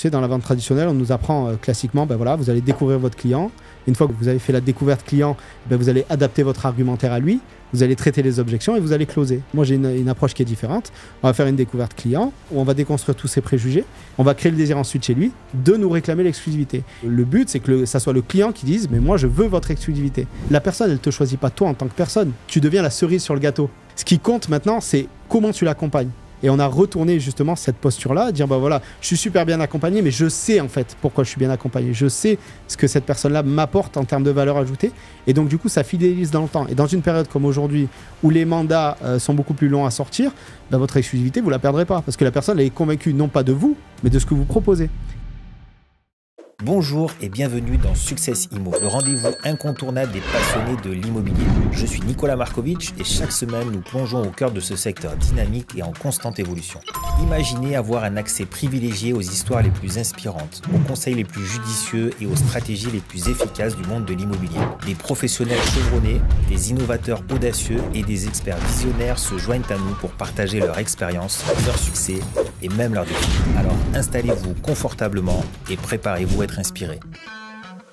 sais, dans la vente traditionnelle, on nous apprend classiquement, voilà, vous allez découvrir votre client. Une fois que vous avez fait la découverte client, vous allez adapter votre argumentaire à lui, vous allez traiter les objections et vous allez closer. Moi, j'ai une approche qui est différente. On va faire une découverte client, où on va déconstruire tous ses préjugés, on va créer le désir ensuite chez lui de nous réclamer l'exclusivité. Le but, c'est que ça soit le client qui dise « mais moi, je veux votre exclusivité ». La personne, elle ne te choisit pas toi en tant que personne. Tu deviens la cerise sur le gâteau. Ce qui compte maintenant, c'est comment tu l'accompagnes. Et on a retourné justement cette posture-là, dire voilà, je suis super bien accompagné, mais je sais en fait pourquoi je suis bien accompagné. Je sais ce que cette personne-là m'apporte en termes de valeur ajoutée. Et donc du coup, ça fidélise dans le temps. Et dans une période comme aujourd'hui, où les mandats sont beaucoup plus longs à sortir, votre exclusivité, vous ne la perdrez pas. Parce que la personne elle est convaincue non pas de vous, mais de ce que vous proposez. Bonjour et bienvenue dans Success Immo, le rendez-vous incontournable des passionnés de l'immobilier. Je suis Nicolas Markovic et chaque semaine nous plongeons au cœur de ce secteur dynamique et en constante évolution. Imaginez avoir un accès privilégié aux histoires les plus inspirantes, aux conseils les plus judicieux et aux stratégies les plus efficaces du monde de l'immobilier. Des professionnels chevronnés, des innovateurs audacieux et des experts visionnaires se joignent à nous pour partager leur expérience, leur succès et même leurs défis. Alors installez-vous confortablement et préparez-vous à être inspiré.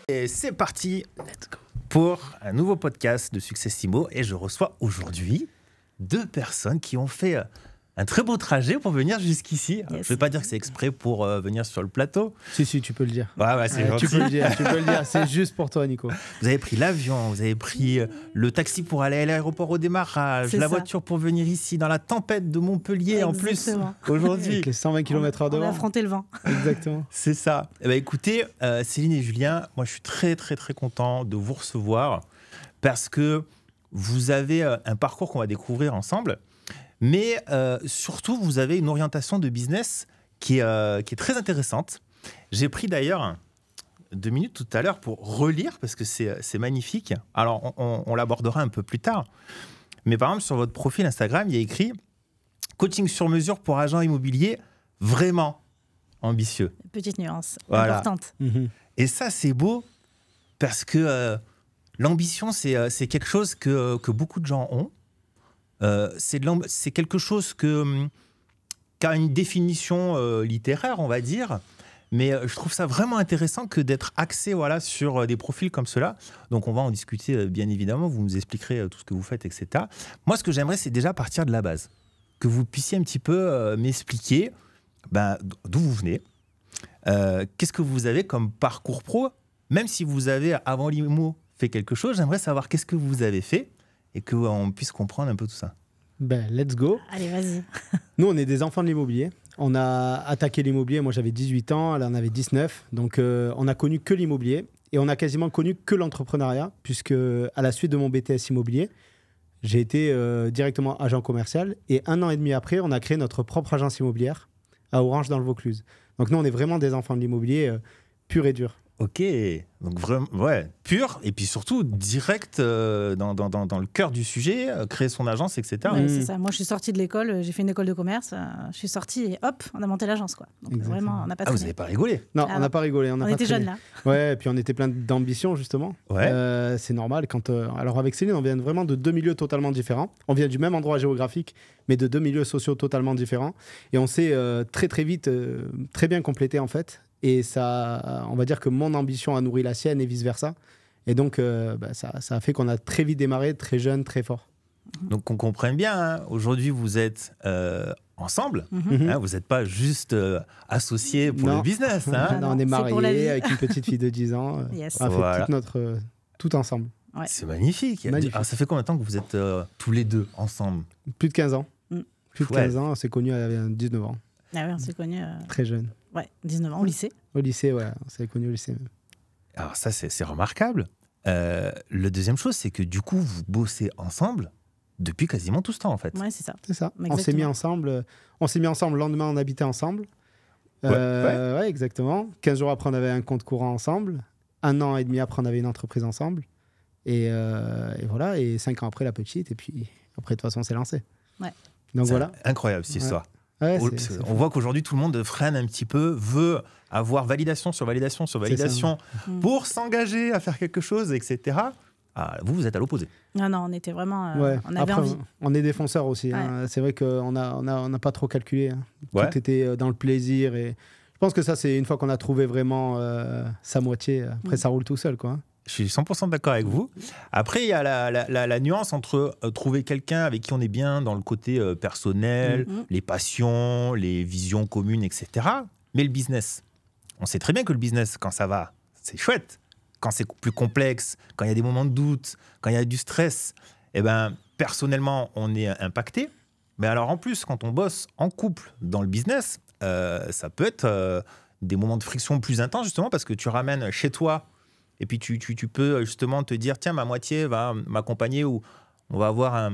Et c'est parti pour un nouveau podcast de Success Immo et je reçois aujourd'hui 2 personnes qui ont fait un très beau trajet pour venir jusqu'ici. Yes. Je ne vais pas dire que c'est exprès pour venir sur le plateau. Si, tu peux le dire. Ouais, c'est gentil. Tu peux le dire, c'est juste pour toi, Nico. Vous avez pris l'avion, vous avez pris le taxi pour aller à l'aéroport au démarrage, la voiture pour venir ici dans la tempête de Montpellier. Exactement. En plus, aujourd'hui. Avec les 120 km/h devant. On a affronté le vent. Exactement. C'est ça. Écoutez, Céline et Julien, moi je suis très très très content de vous recevoir parce que vous avez un parcours qu'on va découvrir ensemble. Mais surtout, vous avez une orientation de business qui est très intéressante. J'ai pris d'ailleurs 2 minutes tout à l'heure pour relire, parce que c'est magnifique. Alors, on l'abordera un peu plus tard. Mais par exemple, sur votre profil Instagram, il y a écrit « Coaching sur mesure pour agents immobiliers, vraiment ambitieux ». Petite nuance, voilà. Importante. Et ça, c'est beau, parce que l'ambition, c'est quelque chose que beaucoup de gens ont. C'est quelque chose qui a une définition littéraire, on va dire, mais je trouve ça vraiment intéressant que d'être axé sur des profils comme cela. Donc on va en discuter bien évidemment, vous nous expliquerez tout ce que vous faites, etc. Moi, ce que j'aimerais, c'est déjà partir de la base, que vous puissiez un petit peu m'expliquer d'où vous venez, qu'est-ce que vous avez comme parcours pro, même si vous avez, avant l'IMO, fait quelque chose, j'aimerais savoir qu'est-ce que vous avez fait, et qu'on puisse comprendre un peu tout ça. Let's go. Allez, vas-y. Nous, on est des enfants de l'immobilier. On a attaqué l'immobilier. Moi, j'avais 18 ans, elle en avait 19. Donc, on a connu que l'immobilier et on a quasiment connu que l'entrepreneuriat, puisque à la suite de mon BTS immobilier, j'ai été directement agent commercial. Et 1 an et demi après, on a créé notre propre agence immobilière à Orange, dans le Vaucluse. Donc, nous, on est vraiment des enfants de l'immobilier pur et dur. Ok, donc vraiment, ouais, pur, et puis surtout direct dans le cœur du sujet, créer son agence, etc. Ouais, c'est ça. Moi, je suis sortie de l'école, j'ai fait une école de commerce, je suis sortie et hop, on a monté l'agence, quoi. Donc vraiment, on n'a pas vous n'avez pas rigolé? Non, on n'a pas rigolé. On était jeunes, là. Ouais, et puis on était plein d'ambition, justement. Ouais. C'est normal. Alors, avec Céline, on vient vraiment de 2 milieux totalement différents. On vient du même endroit géographique, mais de 2 milieux sociaux totalement différents. Et on s'est très, très vite, très bien complété, en fait. Et ça, on va dire que mon ambition a nourri la sienne et vice-versa. Et donc, ça a fait qu'on a très vite démarré, très jeune, très fort. Donc, on comprenne bien, hein, aujourd'hui, vous êtes ensemble. Hein, vous n'êtes pas juste associés pour le business. Hein. Non, on est mariés avec une petite fille de 10 ans. Yes. On a fait tout ensemble. Ouais. C'est magnifique. Alors, ça fait combien de temps que vous êtes tous les 2 ensemble? Plus de 15 ans. Plus de 15 ans, on s'est connus à 19 ans. Ah oui, on s'est connus... Très jeune. Ouais, 19 ans, au lycée. Au lycée, ouais, on s'est connus au lycée même. Alors ça, c'est remarquable. Le deuxième chose, c'est que du coup, vous bossez ensemble depuis quasiment tout ce temps, en fait. Ouais, c'est ça. C'est ça. Exactement. On s'est mis ensemble, le lendemain, on habitait ensemble. Ouais, exactement. 15 jours après, on avait un compte courant ensemble. 1 an et demi après, on avait une entreprise ensemble. Et voilà, et 5 ans après, la petite. Et puis, après, de toute façon, on s'est lancé. Ouais. Donc voilà. Incroyable, cette histoire. Ouais, on voit qu'aujourd'hui, tout le monde freine un petit peu, veut avoir validation sur validation sur validation pour s'engager à faire quelque chose, etc. Ah, vous êtes à l'opposé. Non, on était vraiment... on avait après, envie. On est défenseurs aussi. Hein. C'est vrai qu'on n'a pas trop calculé. Hein. Tout était dans le plaisir. Et je pense que ça, c'est une fois qu'on a trouvé vraiment sa moitié, après ça roule tout seul, quoi. Je suis 100% d'accord avec vous. Après, il y a la nuance entre trouver quelqu'un avec qui on est bien dans le côté personnel, les passions, les visions communes, etc. Mais le business, on sait très bien que le business, quand ça va, c'est chouette. Quand c'est plus complexe, quand il y a des moments de doute, quand il y a du stress, eh ben, personnellement, on est impacté. Mais alors en plus, quand on bosse en couple dans le business, ça peut être des moments de friction plus intenses, justement, parce que tu ramènes chez toi et puis tu peux justement te dire, tiens, ma moitié va m'accompagner ou on va avoir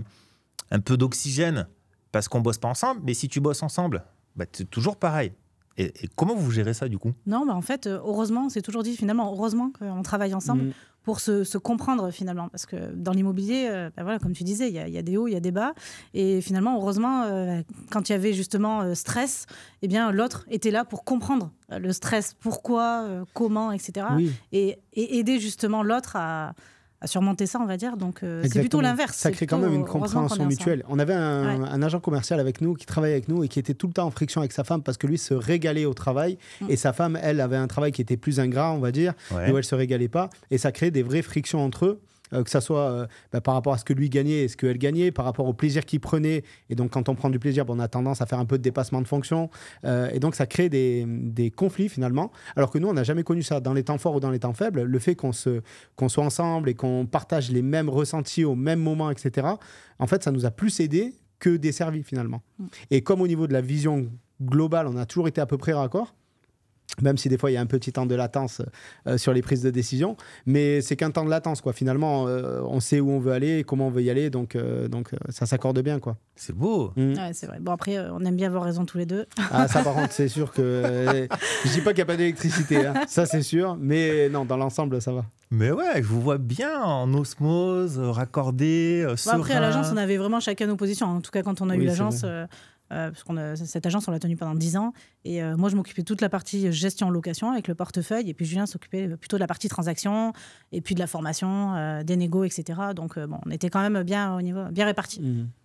un peu d'oxygène parce qu'on bosse pas ensemble. Mais si tu bosses ensemble, bah, c'est toujours pareil. Et comment vous gérez ça, du coup ? Non, en fait, heureusement, c'est toujours dit finalement, heureusement qu'on travaille ensemble pour se comprendre finalement. Parce que dans l'immobilier, voilà, comme tu disais, il y a des hauts, il y a des bas. Et finalement, heureusement, quand il y avait justement stress, eh bien, l'autre était là pour comprendre le stress, pourquoi, comment, etc. Oui. Et aider justement l'autre à surmonter ça, on va dire. Donc, c'est plutôt l'inverse. Ça crée quand même une compréhension mutuelle. On avait un agent commercial avec nous qui travaillait avec nous et qui était tout le temps en friction avec sa femme parce que lui se régalait au travail et sa femme, elle, avait un travail qui était plus ingrat, on va dire, où elle se régalait pas. Et ça créait des vraies frictions entre eux. Que ça soit par rapport à ce que lui gagnait et ce qu'elle gagnait, par rapport au plaisir qu'il prenait. Et donc, quand on prend du plaisir, on a tendance à faire un peu de dépassement de fonction. Et donc, ça crée des conflits, finalement. Alors que nous, on n'a jamais connu ça. Dans les temps forts ou dans les temps faibles, le fait qu'on soit ensemble et qu'on partage les mêmes ressentis au même moment, etc., en fait, ça nous a plus aidé que desservi, finalement. Et comme au niveau de la vision globale, on a toujours été à peu près raccord, même si des fois il y a un petit temps de latence sur les prises de décision, mais c'est qu'un temps de latence, quoi. Finalement, on sait où on veut aller et comment on veut y aller, donc ça s'accorde bien, quoi. C'est beau. Ouais, c'est vrai. Bon, après, on aime bien avoir raison tous les deux. Ah, ça par contre, c'est sûr que... je dis pas qu'il n'y a pas d'électricité, hein. Ça c'est sûr, mais non, dans l'ensemble, ça va. Mais ouais, je vous vois bien en osmose, raccordé, serein. Après, à l'agence, on avait vraiment chacun nos positions. En tout cas, quand on a eu l'agence... parce cette agence, on l'a tenue pendant 10 ans. Et moi, je m'occupais de toute la partie gestion-location avec le portefeuille. Et puis, Julien s'occupait plutôt de la partie transaction et puis de la formation, des négos, etc. Donc, on était quand même bien au niveau, bien répartis.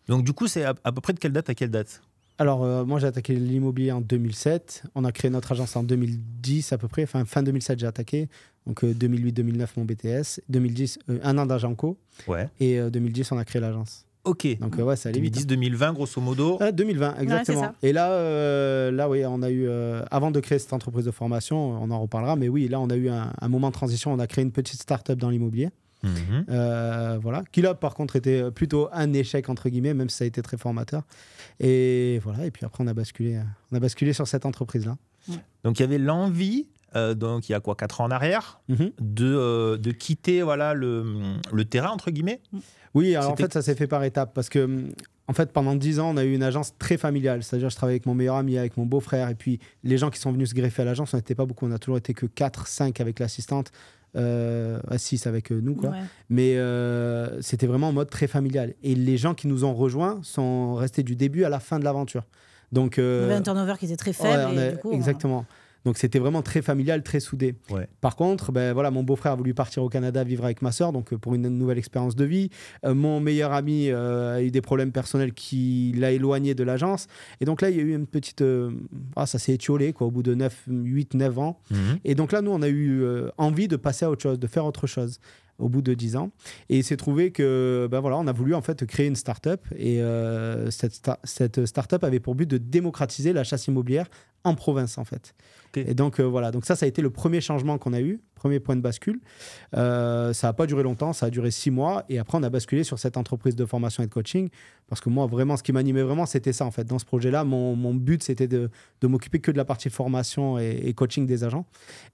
Donc, du coup, c'est à peu près de quelle date à quelle date ? Alors, moi, j'ai attaqué l'immobilier en 2007. On a créé notre agence en 2010 à peu près. Enfin, fin 2007, j'ai attaqué. Donc, 2008-2009, mon BTS. 2010, un an d'agent co. Ouais. Et 2010, on a créé l'agence. Ok. Donc, ouais, ça allait vite. 2010-2020, grosso modo. 2020, exactement. Ouais, et là, oui, on a eu, avant de créer cette entreprise de formation, on en reparlera, mais oui, là, on a eu un moment de transition. On a créé une petite start-up dans l'immobilier. Voilà, qui là, par contre, était plutôt un échec, entre guillemets, même si ça a été très formateur. Et voilà, et puis après, on a basculé sur cette entreprise-là. Donc, il y avait l'envie, donc il y a quoi, 4 ans en arrière, de quitter voilà, le terrain, entre guillemets. Oui, alors en fait, ça s'est fait par étapes parce que, en fait, pendant 10 ans, on a eu une agence très familiale. C'est-à-dire, je travaillais avec mon meilleur ami, avec mon beau-frère, et puis les gens qui sont venus se greffer à l'agence, on n'était pas beaucoup. On a toujours été que 4, 5 avec l'assistante, 6 avec nous, quoi. Ouais. Mais c'était vraiment en mode très familial. Et les gens qui nous ont rejoints sont restés du début à la fin de l'aventure. Donc, on avait un turnover qui était très faible. Ouais, du coup, exactement. Donc, c'était vraiment très familial, très soudé. Ouais. Par contre, voilà, mon beau-frère a voulu partir au Canada vivre avec ma sœur, donc pour une nouvelle expérience de vie. Mon meilleur ami a eu des problèmes personnels qui l'a éloigné de l'agence. Et donc là, il y a eu une petite... ça s'est étiolé, quoi, au bout de 8, 9 ans. Et donc là, nous, on a eu envie de passer à autre chose, de faire autre chose au bout de 10 ans. Et il s'est trouvé que, voilà, on a voulu en fait créer une start-up. Et cette start-up avait pour but de démocratiser la chasse immobilière en province, en fait. Okay. Et donc, voilà. Donc ça a été le premier changement qu'on a eu, premier point de bascule. Ça n'a pas duré longtemps, ça a duré 6 mois. Et après, on a basculé sur cette entreprise de formation et de coaching. Parce que moi, vraiment, ce qui m'animait vraiment, c'était ça, en fait. Dans ce projet-là, mon but, c'était de m'occuper que de la partie formation et coaching des agents.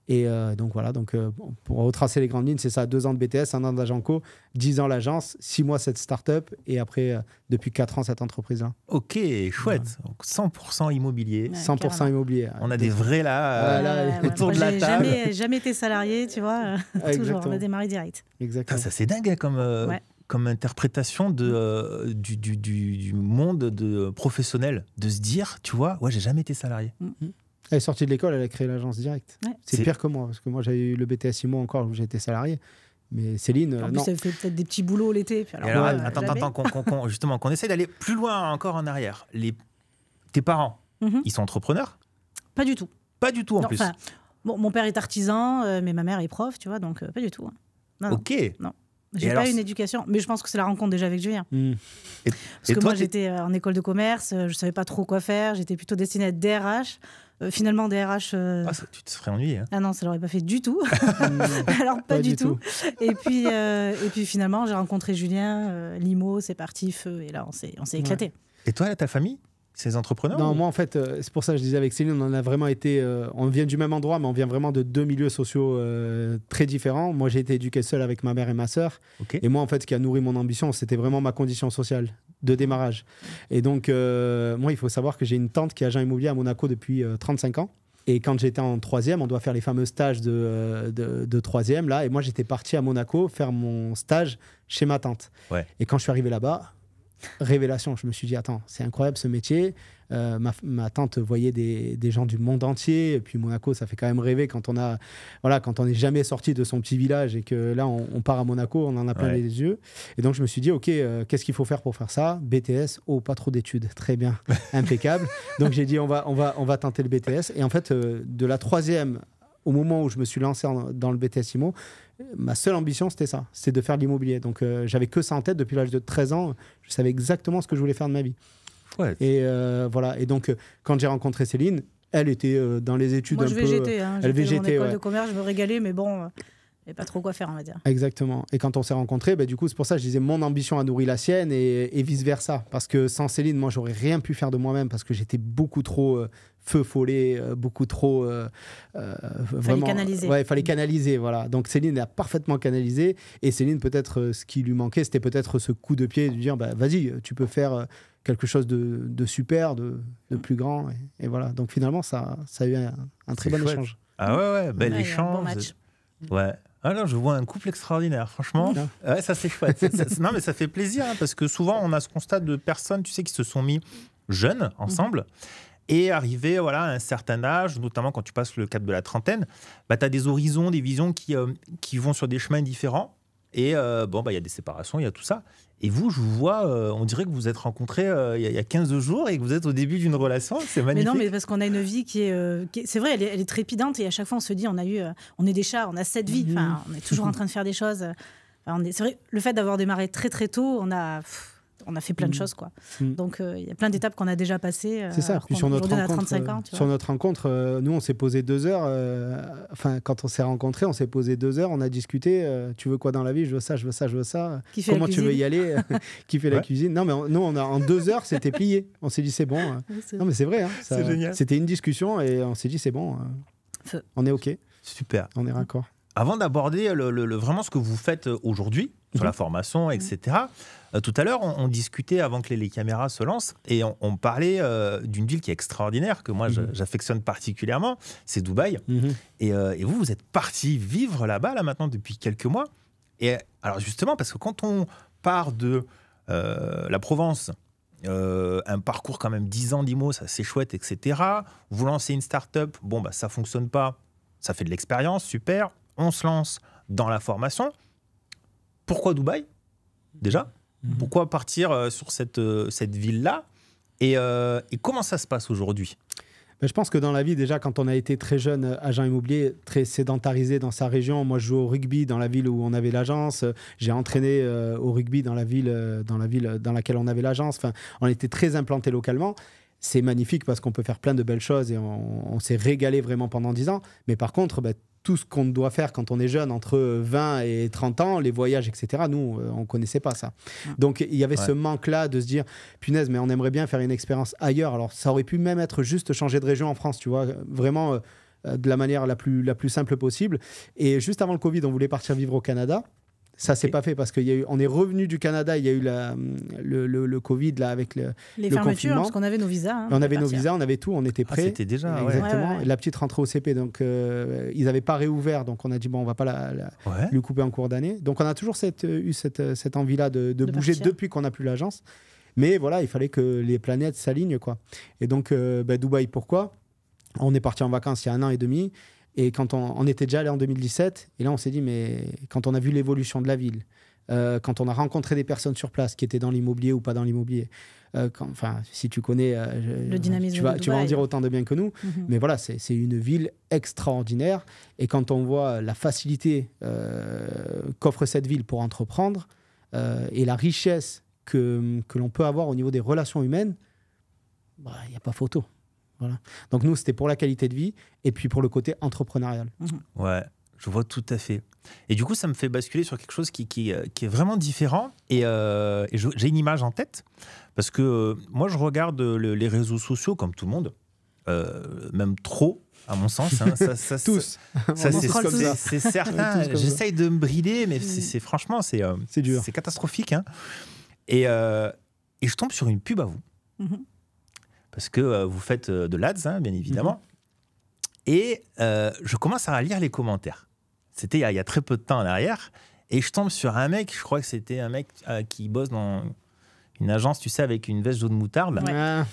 Et donc, voilà. Donc, pour retracer les grandes lignes, c'est ça. 2 ans de BTS, 1 an d'agent co, 10 ans l'agence, 6 mois cette start-up. Et après, depuis 4 ans, cette entreprise-là. Ok, chouette. Donc, 100% immobilier. Ouais, 100% carrément. Immobilier. On a des vrais là, autour de la table. Jamais été salarié, tu vois. Toujours, on a démarré direct. Exactement. Ça, c'est dingue comme interprétation du monde professionnel, de se dire, tu vois, ouais, j'ai jamais été salarié. Elle est sortie de l'école, elle a créé l'agence directe. Ouais. C'est pire que moi, parce que moi, j'avais eu le BTS 6 mois encore où j'ai été salarié. Mais Céline, en plus, elle fait peut-être des petits boulots l'été. Attends, justement, qu'on essaie d'aller plus loin encore en arrière. Tes parents, ils sont entrepreneurs ? Pas du tout. Pas du tout en Non, plus. Bon, mon père est artisan, mais ma mère est prof, tu vois, donc pas du tout. Hein. Non, Ok. Non. J'ai pas une éducation, mais je pense que c'est la rencontre déjà avec Julien. Parce que moi, j'étais en école de commerce, je savais pas trop quoi faire, j'étais plutôt destinée à être DRH. Finalement, DRH. Tu te serais ennuyé. Hein. Ah non, ça l'aurait pas fait du tout. Alors, pas du tout. Et puis finalement, j'ai rencontré Julien, Limo, c'est parti, feu, et là, on s'est éclaté. Ouais. Et toi, ta famille, ces entrepreneurs? Non, moi en fait, c'est pour ça que je disais avec Céline, on en a vraiment été. On vient du même endroit, mais on vient vraiment de deux milieux sociaux très différents. Moi, j'ai été éduqué seul avec ma mère et ma sœur. Okay. Et moi, en fait, ce qui a nourri mon ambition, c'était vraiment ma condition sociale de démarrage. Et donc, moi, il faut savoir que j'ai une tante qui est agent immobilier à Monaco depuis 35 ans. Et quand j'étais en troisième, on doit faire les fameux stages de troisième, là. Et moi, j'étais parti à Monaco faire mon stage chez ma tante. Ouais. Et quand je suis arrivé là-bas, révélation, je me suis dit, attends, c'est incroyable ce métier. Ma tante voyait des gens du monde entier. Et puis Monaco, ça fait quand même rêver quand on n'est jamais sorti de son petit village et que là, on part à Monaco, on en a plein les yeux. Et donc, je me suis dit, OK, qu'est-ce qu'il faut faire pour faire ça? BTS, pas trop d'études. Très bien, impeccable. Donc, j'ai dit, on va tenter le BTS. Et en fait, de la troisième au moment où je me suis lancé dans le BTS IMO, ma seule ambition, c'était ça, c'est de faire de l'immobilier. Donc, j'avais que ça en tête depuis l'âge de 13 ans. Je savais exactement ce que je voulais faire de ma vie. Ouais. Et voilà. Et donc, quand j'ai rencontré Céline, elle était dans les études. Moi, je végétais. Elle végétais. Dans mon école de commerce, je me régalais, mais bon, il n'y avait pas trop quoi faire, on va dire. Exactement. Et quand on s'est rencontrés, du coup, c'est pour ça que je disais mon ambition a nourri la sienne et vice-versa. Parce que sans Céline, moi, j'aurais rien pu faire de moi-même parce que j'étais beaucoup trop feu follet, beaucoup trop... fallait canaliser. Ouais, il fallait canaliser, voilà. Donc Céline a parfaitement canalisé. Et Céline, peut-être, ce qui lui manquait, c'était peut-être ce coup de pied de dire, vas-y, tu peux faire quelque chose de super, de plus grand. Et voilà. Donc finalement, ça a eu un très bon échange. Ah ouais, bel échange. Bon match. Ouais. Ah non, je vois un couple extraordinaire, franchement. Ouais, ça c'est chouette. Non, mais ça fait plaisir hein, parce que souvent on a ce constat de personnes, tu sais, qui se sont mis jeunes ensemble et arrivés à un certain âge, notamment quand tu passes le cap de la trentaine, tu as des horizons, des visions qui vont sur des chemins différents. Et y a des séparations, il y a tout ça. Et vous, je vous vois, on dirait que vous êtes rencontrés il y a 15 jours et que vous êtes au début d'une relation. C'est magnifique. Mais non, mais parce qu'on a une vie qui est c'est vrai, elle est trépidante et à chaque fois on se dit, on est des chats, on a 7 vies. Enfin, on est toujours en train de faire des choses. C'est vrai, le fait d'avoir démarré très très tôt, on a fait plein de choses, quoi. Donc il y a plein d'étapes qu'on a déjà passées. C'est ça. Puis sur notre rencontre, nous on s'est posé 2 heures. Quand on s'est rencontrés, on s'est posé 2 heures. On a discuté. Tu veux quoi dans la vie? Je veux ça, je veux ça, je veux ça. Comment tu veux y aller? Qui fait la cuisine? Non, mais en 2 heures, c'était plié. On s'est dit c'est bon. Non, mais c'est vrai. C'est génial. C'était une discussion et on s'est dit c'est bon. On est OK. Super. On est raccord. Avant d'aborder vraiment ce que vous faites aujourd'hui, sur la formation, etc., tout à l'heure, on discutait avant que les caméras se lancent et on parlait d'une ville qui est extraordinaire, que moi j'affectionne particulièrement, c'est Dubaï. Et vous êtes parti vivre là-bas, là maintenant, depuis quelques mois. Et alors justement, parce que quand on part de la Provence, un parcours quand même 10 ans d'IMO, ça c'est chouette, etc. Vous lancez une start-up, ça fonctionne pas, ça fait de l'expérience, super. On se lance dans la formation. Pourquoi Dubaï, déjà? Pourquoi partir sur cette ville-là et comment ça se passe aujourd'hui? Je pense que dans la vie, déjà, quand on a été très jeune agent immobilier, très sédentarisé dans sa région, moi je jouais au rugby dans la ville où on avait l'agence, j'ai entraîné au rugby dans la ville dans laquelle on avait l'agence, enfin, on était très implanté localement. C'est magnifique parce qu'on peut faire plein de belles choses et on s'est régalé vraiment pendant 10 ans. Mais par contre, tout ce qu'on doit faire quand on est jeune, entre 20 et 30 ans, les voyages, etc., nous, on ne connaissait pas ça. Donc, il y avait ce manque-là de se dire, punaise, mais on aimerait bien faire une expérience ailleurs. Alors, ça aurait pu même être juste changer de région en France, tu vois, vraiment de la manière la plus simple possible. Et juste avant le Covid, on voulait partir vivre au Canada. Ça s'est pas fait parce qu'on est revenu du Canada, il y a eu le Covid là, avec les le fermetures, confinement. Parce qu'on avait nos visas. On avait nos visas, on avait tout, on était prêts. C'était déjà, exactement. Ouais. La petite rentrée au CP, donc ils n'avaient pas réouvert, donc on a dit on va pas lui couper en cours d'année. Donc on a toujours eu cette envie-là de bouger partir. Depuis qu'on n'a plus l'agence. Mais voilà, il fallait que les planètes s'alignent, quoi. Et donc Dubaï, pourquoi? On est parti en vacances il y a 1 an et demi. Et quand on était déjà allé en 2017, et là on s'est dit, mais quand on a vu l'évolution de la ville, quand on a rencontré des personnes sur place qui étaient dans l'immobilier ou pas dans l'immobilier, si tu connais, le dynamisme tu vas en dire autant de bien que nous. Mais voilà, c'est une ville extraordinaire. Et quand on voit la facilité qu'offre cette ville pour entreprendre et la richesse que l'on peut avoir au niveau des relations humaines, il n'y a pas photo. Voilà. Donc nous, c'était pour la qualité de vie et puis pour le côté entrepreneurial. Ouais, je vois tout à fait. Et du coup, ça me fait basculer sur quelque chose qui est vraiment différent. Et j'ai une image en tête. Parce que moi, je regarde les réseaux sociaux comme tout le monde. Même trop, à mon sens. Hein. Tous. C'est certain. J'essaye de me brider, mais franchement, c'est dur. C'est catastrophique. Hein. Et je tombe sur une pub à vous. Parce que vous faites de l'ADS, hein, bien évidemment. Et je commence à lire les commentaires. C'était il y a très peu de temps en arrière. Et je tombe sur un mec, je crois que c'était un mec qui bosse dans une agence, tu sais, avec une veste jaune moutarde. Ouais. Ah,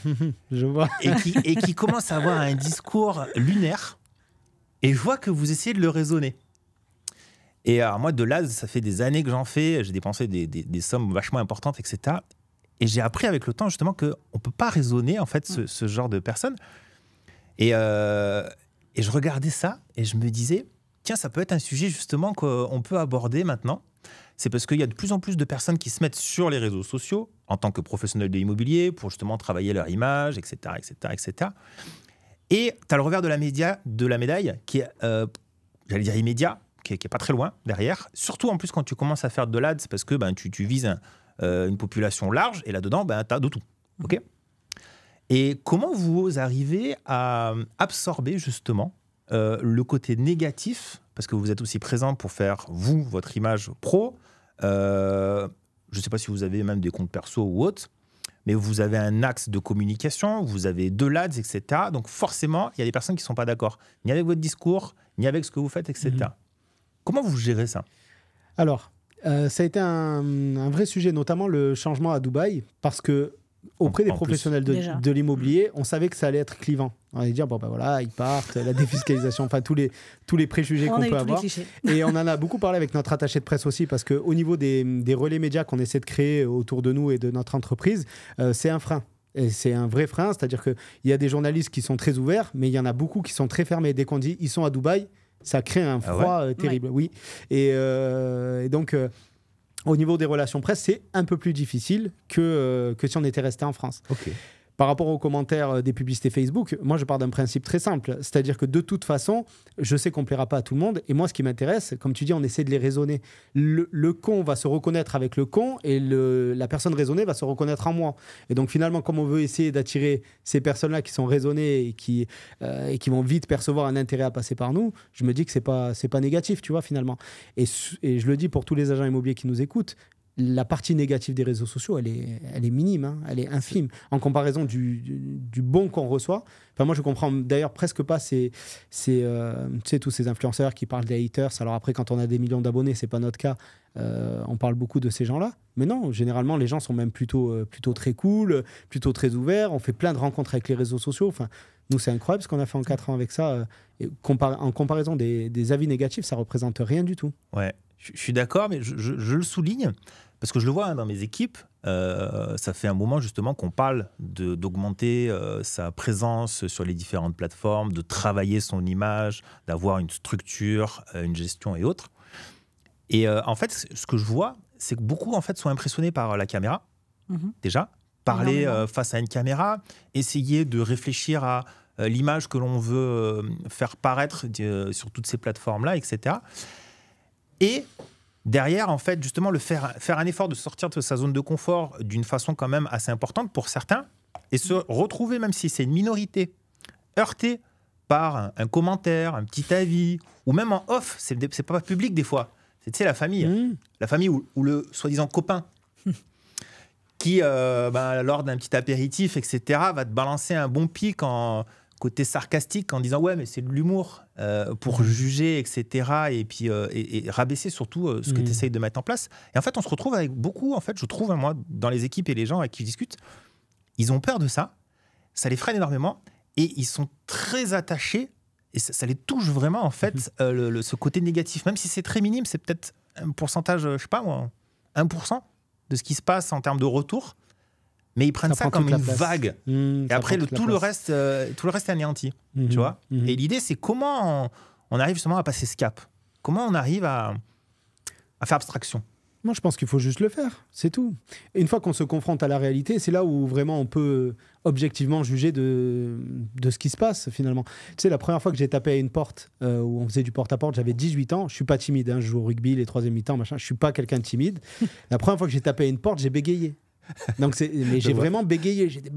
je vois. Et qui commence à avoir un discours lunaire. Et je vois que vous essayez de le raisonner. Et alors moi, de l'ADS, ça fait des années que j'en fais. J'ai dépensé des sommes vachement importantes, etc. Et j'ai appris avec le temps, justement, qu'on ne peut pas raisonner, en fait, ce genre de personnes. Et je regardais ça et je me disais, tiens, ça peut être un sujet, justement, qu'on peut aborder maintenant. C'est parce qu'il y a de plus en plus de personnes qui se mettent sur les réseaux sociaux en tant que professionnels de l'immobilier pour, justement, travailler leur image, etc., etc., etc. Et tu as le revers de la médaille qui est, j'allais dire, immédiat, qui est pas très loin derrière. Surtout, en plus, quand tu commences à faire de l'AD, c'est parce que tu vises une population large, et là-dedans, tu as de tout. Okay. Et comment vous arrivez à absorber justement le côté négatif, parce que vous êtes aussi présent pour faire, vous, votre image pro. Je ne sais pas si vous avez même des comptes perso ou autres, mais vous avez un axe de communication, vous avez de l'ADS, etc. Donc forcément, il y a des personnes qui ne sont pas d'accord, ni avec votre discours, ni avec ce que vous faites, etc. Comment vous gérez ça ? Alors, ça a été un vrai sujet, notamment le changement à Dubaï, parce que auprès des professionnels de l'immobilier, on savait que ça allait être clivant. On allait dire, voilà, ils partent, la défiscalisation, enfin tous les préjugés qu'on peut avoir. Et on en a beaucoup parlé avec notre attaché de presse aussi, parce qu'au niveau des relais médias qu'on essaie de créer autour de nous et de notre entreprise, c'est un frein. Et c'est un vrai frein, c'est-à-dire qu'il y a des journalistes qui sont très ouverts, mais il y en a beaucoup qui sont très fermés. Dès qu'on dit, ils sont à Dubaï, ça crée un froid terrible. Oui. Et donc... au niveau des relations presse, c'est un peu plus difficile que si on était resté en France. Okay. Par rapport aux commentaires des publicités Facebook, moi je pars d'un principe très simple, c'est-à-dire que de toute façon, je sais qu'on ne plaira pas à tout le monde, et moi ce qui m'intéresse, comme tu dis, on essaie de les raisonner. Le con va se reconnaître avec le con, et la personne raisonnée va se reconnaître en moi. Et donc finalement, comme on veut essayer d'attirer ces personnes-là qui sont raisonnées et qui vont vite percevoir un intérêt à passer par nous, je me dis que c'est pas négatif, tu vois, finalement. Et je le dis pour tous les agents immobiliers qui nous écoutent, la partie négative des réseaux sociaux, elle est minime, hein, elle est infime en comparaison du bon qu'on reçoit. Enfin, moi, je comprends d'ailleurs presque pas tu sais, tous ces influenceurs qui parlent des haters. Alors après, quand on a des millions d'abonnés, c'est pas notre cas. On parle beaucoup de ces gens-là. Mais non, généralement, les gens sont même plutôt très cool, plutôt très ouverts. On fait plein de rencontres avec les réseaux sociaux. Enfin, nous, c'est incroyable ce qu'on a fait en 4 ans avec ça. En comparaison des avis négatifs, ça représente rien du tout. Ouais, je suis d'accord, mais je le souligne. Parce que je le vois dans mes équipes, ça fait un moment justement qu'on parle d'augmenter sa présence sur les différentes plateformes, de travailler son image, d'avoir une structure, une gestion et autres. Et en fait, ce que je vois, c'est que beaucoup en fait, sont impressionnés par la caméra, déjà. Parler face à une caméra, essayer de réfléchir à l'image que l'on veut faire paraître sur toutes ces plateformes-là, etc. Et... derrière, en fait, justement, faire un effort de sortir de sa zone de confort d'une façon quand même assez importante pour certains et se retrouver, même si c'est une minorité, heurté par un commentaire, un petit avis, ou même en off, c'est pas public des fois. C'est, tu sais, la famille ou le soi-disant copain qui, lors d'un petit apéritif, etc., va te balancer un bon pic en côté sarcastique en disant « ouais, mais c'est de l'humour ». Pour juger, etc. Et puis et rabaisser surtout ce que tu essayes de mettre en place. Et en fait, on se retrouve avec beaucoup, en fait, je trouve, moi, dans les équipes et les gens avec qui je discute, ils ont peur de ça, ça les freine énormément, et ils sont très attachés, et ça les touche vraiment, en fait, ce côté négatif. Même si c'est très minime, c'est peut-être un pourcentage, je sais pas moi, 1% de ce qui se passe en termes de retour, mais ils prennent ça comme une vague. Et après, tout le reste est anéanti. Tu vois. Et l'idée, c'est comment on arrive justement à passer ce cap. Comment on arrive à faire abstraction. Moi, je pense qu'il faut juste le faire, c'est tout. Et une fois qu'on se confronte à la réalité, c'est là où vraiment on peut objectivement juger de ce qui se passe finalement. Tu sais, la première fois que j'ai tapé à une porte, où on faisait du porte-à-porte, j'avais 18 ans, je suis pas timide, hein, je joue au rugby, les troisième mi-temps, machin, je suis pas quelqu'un de timide. La première fois que j'ai tapé à une porte, j'ai bégayé. Donc mais j'ai vraiment bégayé. J'étais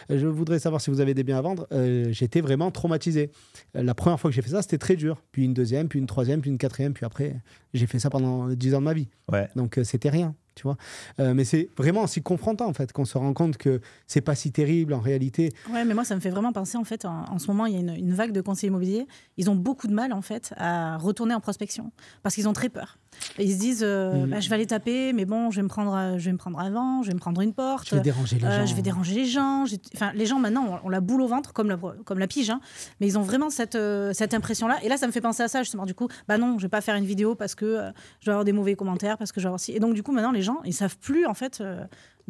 je voudrais savoir si vous avez des biens à vendre. J'étais vraiment traumatisé. La première fois que j'ai fait ça, c'était très dur. Puis une deuxième, puis une troisième, puis une quatrième, puis après, j'ai fait ça pendant 10 ans de ma vie. Ouais. Donc c'était rien, tu vois. Mais c'est vraiment si confrontant en fait qu'on se rend compte que c'est pas si terrible en réalité. Ouais, mais moi ça me fait vraiment penser en fait. En ce moment, il y a une vague de conseillers immobiliers. Ils ont beaucoup de mal en fait à retourner en prospection parce qu'ils ont très peur. Et ils se disent, je vais aller taper, mais bon, je vais me prendre un vent, je vais me prendre une porte. Je vais déranger les gens. Je vais déranger les gens. Enfin, les gens maintenant ont la boule au ventre comme la pige, hein, mais ils ont vraiment cette impression-là. Et là, ça me fait penser à ça justement. Du coup, non, je vais pas faire une vidéo parce que je vais avoir des mauvais commentaires, parce que je vais avoir... Et donc du coup, maintenant, les gens, ils savent plus en fait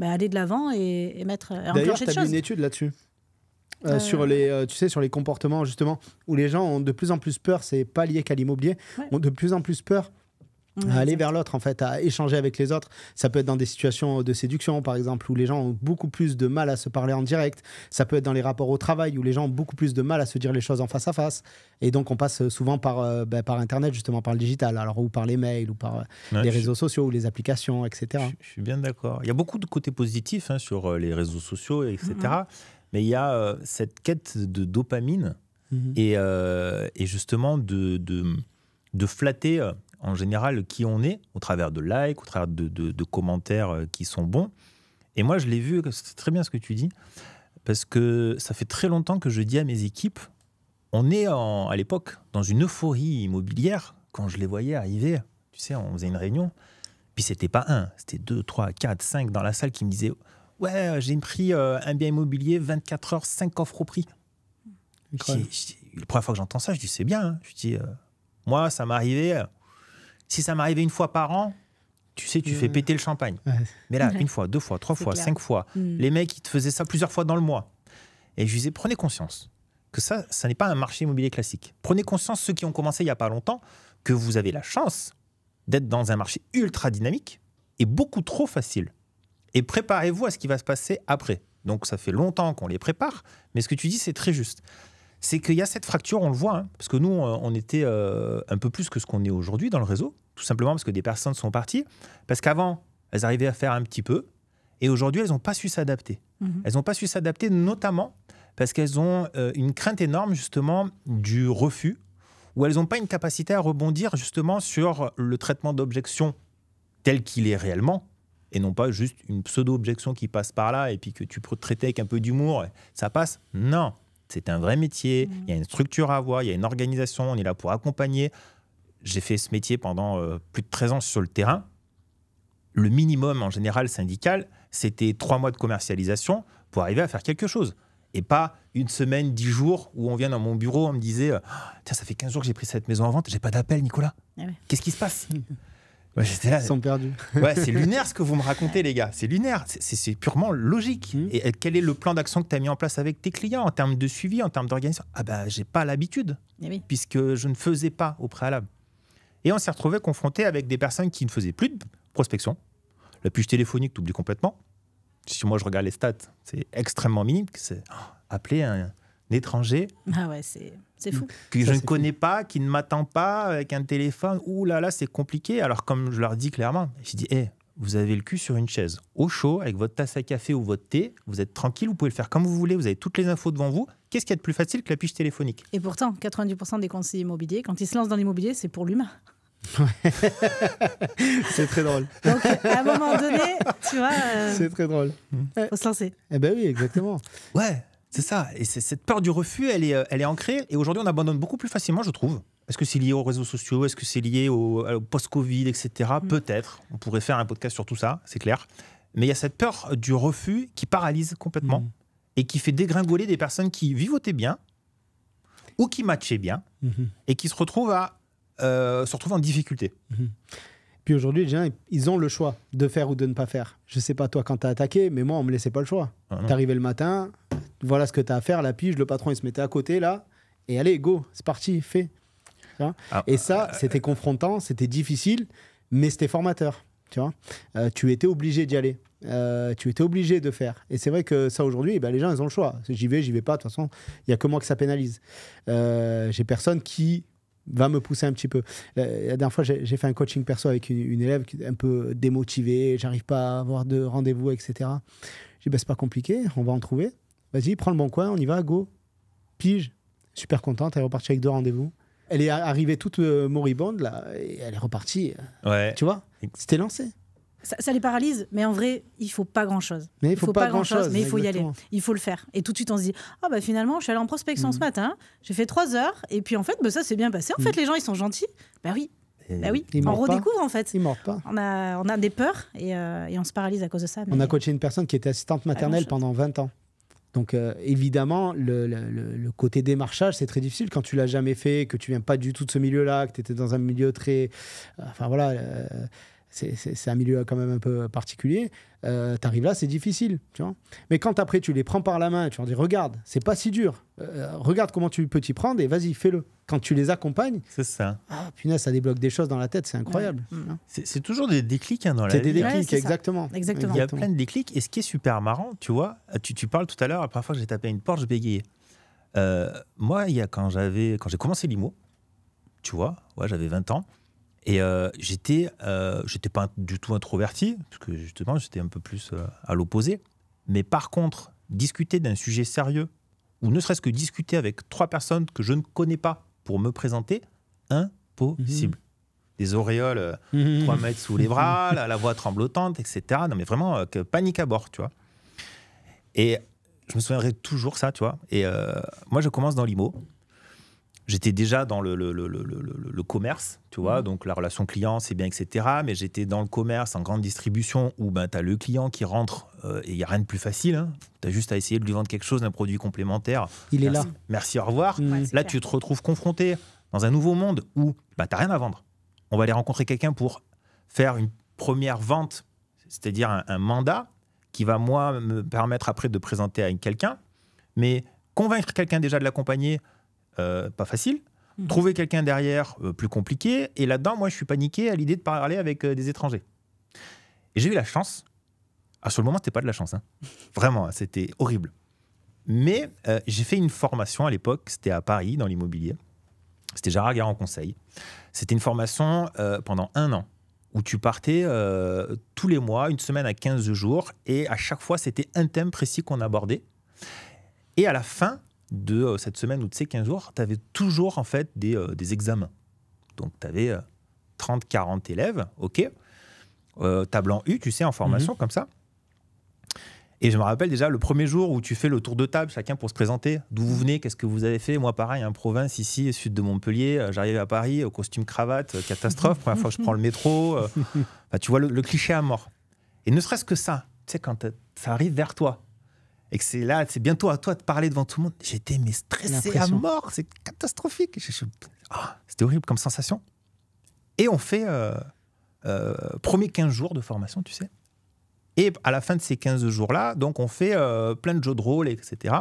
aller de l'avant et mettre. D'ailleurs, tu as vu une étude là-dessus. Sur les comportements justement où les gens ont de plus en plus peur, c'est pas lié qu'à l'immobilier, ont de plus en plus peur à aller vers l'autre en fait, à échanger avec les autres. Ça peut être dans des situations de séduction par exemple où les gens ont beaucoup plus de mal à se parler en direct. Ça peut être dans les rapports au travail où les gens ont beaucoup plus de mal à se dire les choses en face à face, et donc on passe souvent par internet justement, par le digital, alors ou par les mails ou par les réseaux sociaux ou les applications, etc. Je suis bien d'accord. Il y a beaucoup de côtés positifs sur les réseaux sociaux, etc. Mais il y a cette quête de dopamine et justement de flatter en général qui on est au travers de likes, au travers de commentaires qui sont bons. Et moi, je l'ai vu, c'est très bien ce que tu dis, parce que ça fait très longtemps que je dis à mes équipes, on est à l'époque dans une euphorie immobilière. Quand je les voyais arriver, tu sais, on faisait une réunion, puis c'était pas un, c'était 2, 3, 4, 5 dans la salle qui me disaient « Ouais, j'ai pris un bien immobilier, 24 heures, 5 offres au prix. » La première fois que j'entends ça, je dis « C'est bien. Hein. » Je dis « Moi, ça m'arrivait... Si ça m'arrivait une fois par an, tu sais, tu fais péter le champagne. Ouais. Mais là, une fois, 2 fois, 3 fois, 5 fois, les mecs, ils te faisaient ça plusieurs fois dans le mois. Et je disais, prenez conscience que ça n'est pas un marché immobilier classique. Prenez conscience, ceux qui ont commencé il n'y a pas longtemps, que vous avez la chance d'être dans un marché ultra dynamique et beaucoup trop facile. Et préparez-vous à ce qui va se passer après. Donc, ça fait longtemps qu'on les prépare, mais ce que tu dis, c'est très juste. C'est qu'il y a cette fracture, on le voit, parce que nous, on était un peu plus que ce qu'on est aujourd'hui dans le réseau, tout simplement parce que des personnes sont parties, parce qu'avant, elles arrivaient à faire un petit peu, et aujourd'hui, elles n'ont pas su s'adapter. Elles n'ont pas su s'adapter, notamment parce qu'elles ont une crainte énorme, justement, du refus, où elles n'ont pas une capacité à rebondir, justement, sur le traitement d'objection tel qu'il est réellement, et non pas juste une pseudo-objection qui passe par là, et puis que tu peux traiter avec un peu d'humour, ça passe. Non. C'est un vrai métier, il y a une structure à avoir, il y a une organisation, on est là pour accompagner. J'ai fait ce métier pendant plus de 13 ans sur le terrain. Le minimum, en général, syndical, c'était 3 mois de commercialisation pour arriver à faire quelque chose. Et pas une semaine, 10 jours, où on vient dans mon bureau, on me disait « Tiens, ça fait 15 jours que j'ai pris cette maison en vente, j'ai pas d'appel, Nicolas. Qu'est-ce qui se passe ?» J'étais là. Ils sont perdus. Ouais, c'est lunaire ce que vous me racontez, les gars. C'est lunaire. C'est purement logique. Et quel est le plan d'action que tu as mis en place avec tes clients en termes de suivi, en termes d'organisation ? J'ai pas l'habitude, puisque je ne faisais pas au préalable. Et on s'est retrouvé confronté avec des personnes qui ne faisaient plus de prospection. La puce téléphonique, tu oublies complètement. Si moi je regarde les stats, c'est extrêmement minime. C'est appeler un étranger. Ah ouais, c'est fou. Que je ne connais pas, qui ne m'attend pas avec un téléphone. Ouh là là, c'est compliqué. Alors, comme je leur dis clairement, je dis vous avez le cul sur une chaise, au chaud, avec votre tasse à café ou votre thé, vous êtes tranquille, vous pouvez le faire comme vous voulez, vous avez toutes les infos devant vous. Qu'est-ce qu'il y a de plus facile que la fiche téléphonique ? Et pourtant, 90% des conseillers immobiliers, quand ils se lancent dans l'immobilier, c'est pour l'humain. C'est très drôle. Donc, à un moment donné, tu vois... c'est très drôle. Faut se lancer. Eh ben oui, exactement. Ouais. C'est ça, et cette peur du refus, elle est ancrée, et aujourd'hui on abandonne beaucoup plus facilement, je trouve. Est-ce que c'est lié aux réseaux sociaux, est-ce que c'est lié au post-Covid, etc. Peut-être, on pourrait faire un podcast sur tout ça, c'est clair. Mais il y a cette peur du refus qui paralyse complètement, et qui fait dégringoler des personnes qui vivotaient bien, ou qui matchaient bien, et qui se retrouvent en difficulté. Puis aujourd'hui, les gens, ils ont le choix de faire ou de ne pas faire. Je sais pas toi quand tu as attaqué, mais moi, on me laissait pas le choix. Tu arrivais le matin, voilà ce que tu as à faire, la pige, le patron, il se mettait à côté, là, et allez, go, c'est parti, fais. Et ça, c'était confrontant, c'était difficile, mais c'était formateur. Tu vois, tu étais obligé d'y aller. Tu étais obligé de faire. Et c'est vrai que ça, aujourd'hui, les gens, ils ont le choix. J'y vais pas. De toute façon, il n'y a que moi que ça pénalise. J'ai personne qui va me pousser un petit peu. La dernière fois, j'ai fait un coaching perso avec une élève qui est un peu démotivée. J'arrive pas à avoir de rendez-vous, etc. J'ai dit, c'est pas compliqué, on va en trouver. Vas-y, prends le bon coin, on y va, go. Pige. Super contente, elle est repartie avec 2 rendez-vous. Elle est arrivée toute moribonde, là, et elle est repartie. Ouais. Tu vois, c'était lancé. Ça les paralyse, mais en vrai, il faut pas grand-chose. Mais il faut pas grand-chose, mais il faut exactement. y aller. Il faut le faire. Et tout de suite, on se dit, finalement, je suis allée en prospection ce matin, j'ai fait 3 heures, et puis en fait, ça s'est bien passé. En fait, les gens, ils sont gentils. Oui. On redécouvre en fait. Ils mordent pas. On a des peurs et on se paralyse à cause de ça. On a coaché une personne qui était assistante maternelle pendant 20 ans. Donc évidemment, le côté démarchage, c'est très difficile quand tu l'as jamais fait, que tu viens pas du tout de ce milieu-là, que tu étais dans un milieu très... c'est un milieu quand même un peu particulier. T'arrives là, c'est difficile, tu vois. Mais quand après tu les prends par la main et tu leur dis regarde, c'est pas si dur. Regarde comment tu peux t'y prendre et vas-y, fais-le. Quand tu les accompagnes, c'est ça. Ah punaise, ça débloque des choses dans la tête, c'est incroyable. Ouais. C'est toujours des déclics dans la vie. C'est des déclics, exactement. Exactement. Il y a plein de déclics. Et ce qui est super marrant, tu vois, tu parles tout à l'heure, la première fois que j'ai tapé à une porte, je bégayais. Moi, quand j'ai commencé l'IMO, tu vois, j'avais 20 ans. Et j'étais pas du tout introverti, parce que justement, j'étais un peu plus à l'opposé. Mais par contre, discuter d'un sujet sérieux, ou ne serait-ce que discuter avec 3 personnes que je ne connais pas pour me présenter, impossible. Des auréoles 3 mètres sous les bras, la voix tremblotante, etc. Non, mais vraiment, panique à bord, tu vois. Et je me souviendrai toujours ça, tu vois. Et moi, je commence dans l'IMO. J'étais déjà dans le commerce, tu vois, donc la relation client, c'est bien, etc. Mais j'étais dans le commerce, en grande distribution, où tu as le client qui rentre et il n'y a rien de plus facile. Hein. Tu as juste à essayer de lui vendre quelque chose, un produit complémentaire. Il est là. Merci, au revoir. Ouais, là, clair. tu te retrouves confronté dans un nouveau monde où tu n'as rien à vendre. On va aller rencontrer quelqu'un pour faire une première vente, c'est-à-dire un mandat qui va, moi, me permettre après de présenter à quelqu'un. Mais convaincre quelqu'un déjà de l'accompagner, pas facile. Trouver quelqu'un derrière, plus compliqué. Et là-dedans, moi, je suis paniqué à l'idée de parler avec des étrangers. Et j'ai eu la chance. Sur le moment, c'était pas de la chance. Hein. Vraiment, c'était horrible. Mais j'ai fait une formation à l'époque. C'était à Paris, dans l'immobilier. C'était Gérard Garand Conseil. C'était une formation pendant 1 an où tu partais tous les mois, une semaine à 15 jours. Et à chaque fois, c'était un thème précis qu'on abordait. Et à la fin de cette semaine ou de ces 15 jours, tu avais toujours en fait des examens. Donc, tu avais 30-40 élèves, OK, table en U, tu sais, en formation, comme ça. Et je me rappelle déjà le premier jour où tu fais le tour de table, chacun pour se présenter. D'où vous venez, qu'est-ce que vous avez fait? Moi, pareil, province, ici, sud de Montpellier. J'arrive à Paris, au costume cravate, catastrophe. Première fois que je prends le métro. Tu vois le cliché à mort. Et ne serait-ce que ça, tu sais, quand ça arrive vers toi, et que c'est bientôt à toi de parler devant tout le monde, j'étais stressé à mort, c'est catastrophique. C'était horrible comme sensation. Et on fait premier 15 jours de formation, tu sais. Et à la fin de ces 15 jours-là, donc on fait plein de jeux de rôle, etc.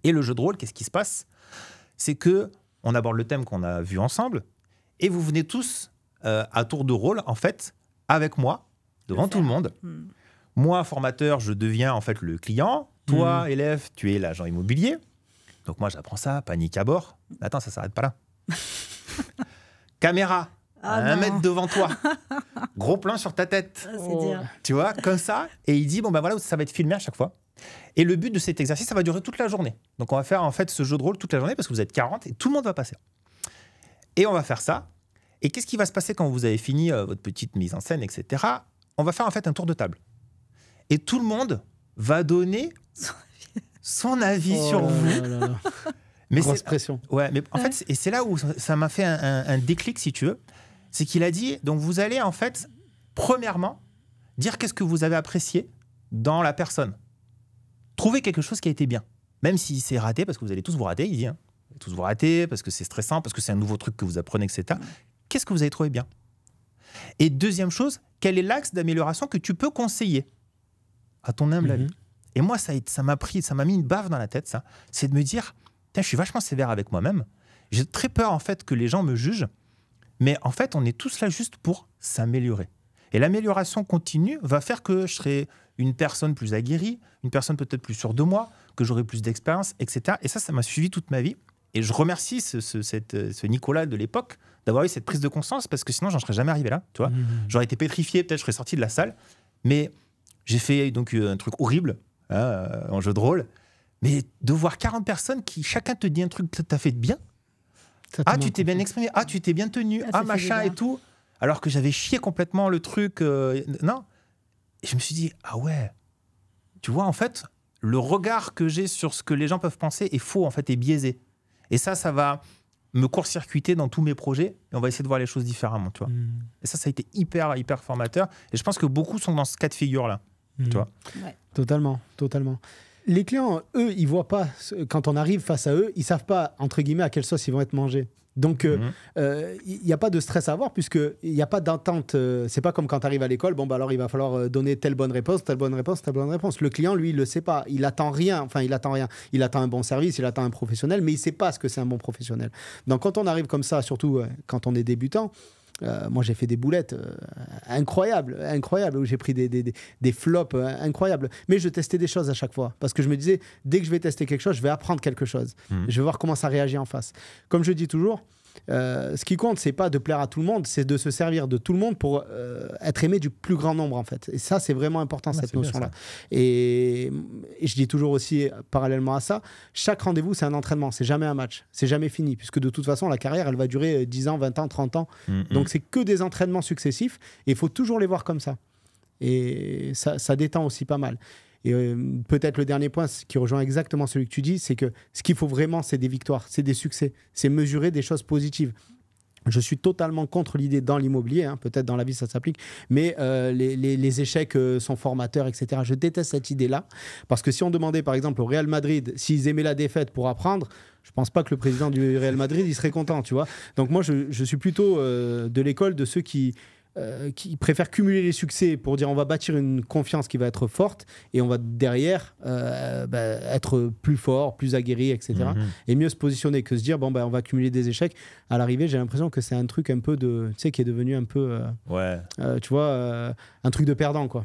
Et le jeu de rôle, qu'est-ce qui se passe? C'est qu'on aborde le thème qu'on a vu ensemble, et vous venez tous à tour de rôle, en fait, avec moi, devant tout le monde. Moi, formateur, je deviens en fait le client. Toi, élève, tu es l'agent immobilier. Donc moi, j'apprends ça, panique à bord. Attends, ça ne s'arrête pas là. Caméra, 1 mètre devant toi. Gros plan sur ta tête. Tu vois, comme ça. Et il dit, voilà, ça va être filmé à chaque fois. Et le but de cet exercice, ça va durer toute la journée. Donc on va faire en fait ce jeu de rôle toute la journée parce que vous êtes 40 et tout le monde va passer. Et on va faire ça. Et qu'est-ce qui va se passer quand vous avez fini votre petite mise en scène, etc. On va faire en fait un tour de table. Et tout le monde va donner son avis sur vous. Mais grosse pression. Ouais, mais en fait, et c'est là où ça m'a fait un déclic, si tu veux. C'est qu'il a dit, donc vous allez en fait, premièrement, dire qu'est-ce que vous avez apprécié dans la personne. Trouver quelque chose qui a été bien. Même si c'est raté, parce que vous allez tous vous rater, il dit. Hein. Vous allez tous vous rater, parce que c'est stressant, parce que c'est un nouveau truc que vous apprenez, etc. Qu'est-ce que vous avez trouvé bien? Et deuxième chose, quel est l'axe d'amélioration que tu peux conseiller à ton humble avis? Et moi, ça m'a mis une baffe dans la tête, ça. C'est de me dire, je suis vachement sévère avec moi-même. J'ai très peur, en fait, que les gens me jugent. Mais en fait, on est tous là juste pour s'améliorer. Et l'amélioration continue va faire que je serai une personne plus aguerrie, une personne peut-être plus sûre de moi, que j'aurai plus d'expérience, etc. Et ça m'a suivi toute ma vie. Et je remercie ce Nicolas de l'époque d'avoir eu cette prise de conscience, parce que sinon, j'en serais jamais arrivé là. Tu vois, j'aurais été pétrifié, peut-être je serais sorti de la salle. Mais j'ai fait donc un truc horrible, en jeu de rôle. Mais de voir 40 personnes qui chacun te dit un truc que tu as fait de bien. Ah, tu t'es bien exprimé. Ah, tu t'es bien tenu. Ah, machin et tout. Alors que j'avais chié complètement le truc. Non. Et je me suis dit, ah ouais. Tu vois, en fait, le regard que j'ai sur ce que les gens peuvent penser est faux, en fait, est biaisé. Et ça va me court-circuiter dans tous mes projets. Et on va essayer de voir les choses différemment, tu vois. Et ça a été hyper, hyper formateur. Et je pense que beaucoup sont dans ce cas de figure-là. Tu vois. Ouais. Totalement. Les clients, eux, ils voient pas, quand on arrive face à eux, ils savent pas, entre guillemets, à quelle sauce ils vont être mangés. Donc, il n'y a pas de stress à avoir, puisqu'il n'y a pas d'entente. C'est pas comme quand tu arrives à l'école, bon, bah alors il va falloir donner telle bonne réponse, telle bonne réponse, telle bonne réponse. Le client, lui, il le sait pas. Il attend rien. Enfin, il attend rien. Il attend un bon service, il attend un professionnel, mais il sait pas ce que c'est un bon professionnel. Donc, quand on arrive comme ça, surtout quand on est débutant, moi, j'ai fait des boulettes incroyables, où j'ai pris des flops incroyables. Mais je testais des choses à chaque fois. Parce que je me disais, dès que je vais tester quelque chose, je vais apprendre quelque chose. Je vais voir comment ça réagit en face. Comme je dis toujours, ce qui compte, c'est pas de plaire à tout le monde, c'est de se servir de tout le monde pour être aimé du plus grand nombre, en fait. Et ça, c'est vraiment important, cette notion-là. Et je dis toujours aussi, parallèlement à ça, chaque rendez-vous, c'est un entraînement, c'est jamais un match, c'est jamais fini, puisque de toute façon, la carrière, elle va durer 10 ans, 20 ans, 30 ans. Donc, c'est que des entraînements successifs, et il faut toujours les voir comme ça. Et ça détend aussi pas mal. Et peut-être le dernier point qui rejoint exactement celui que tu dis, c'est que ce qu'il faut vraiment, c'est des victoires, c'est des succès, c'est mesurer des choses positives. Je suis totalement contre l'idée dans l'immobilier, peut-être dans la vie ça s'applique, mais les échecs sont formateurs, etc. Je déteste cette idée-là, parce que si on demandait par exemple au Real Madrid s'ils aimaient la défaite pour apprendre, je ne pense pas que le président du Real Madrid il serait content, tu vois. Donc moi je suis plutôt de l'école de ceux qui préfèrent cumuler les succès pour dire on va bâtir une confiance qui va être forte et on va derrière être plus fort, plus aguerri, etc. Et mieux se positionner que se dire bon, on va cumuler des échecs. À l'arrivée, j'ai l'impression que c'est un truc un peu de, tu sais, qui est devenu un peu, tu vois, un truc de perdant, quoi.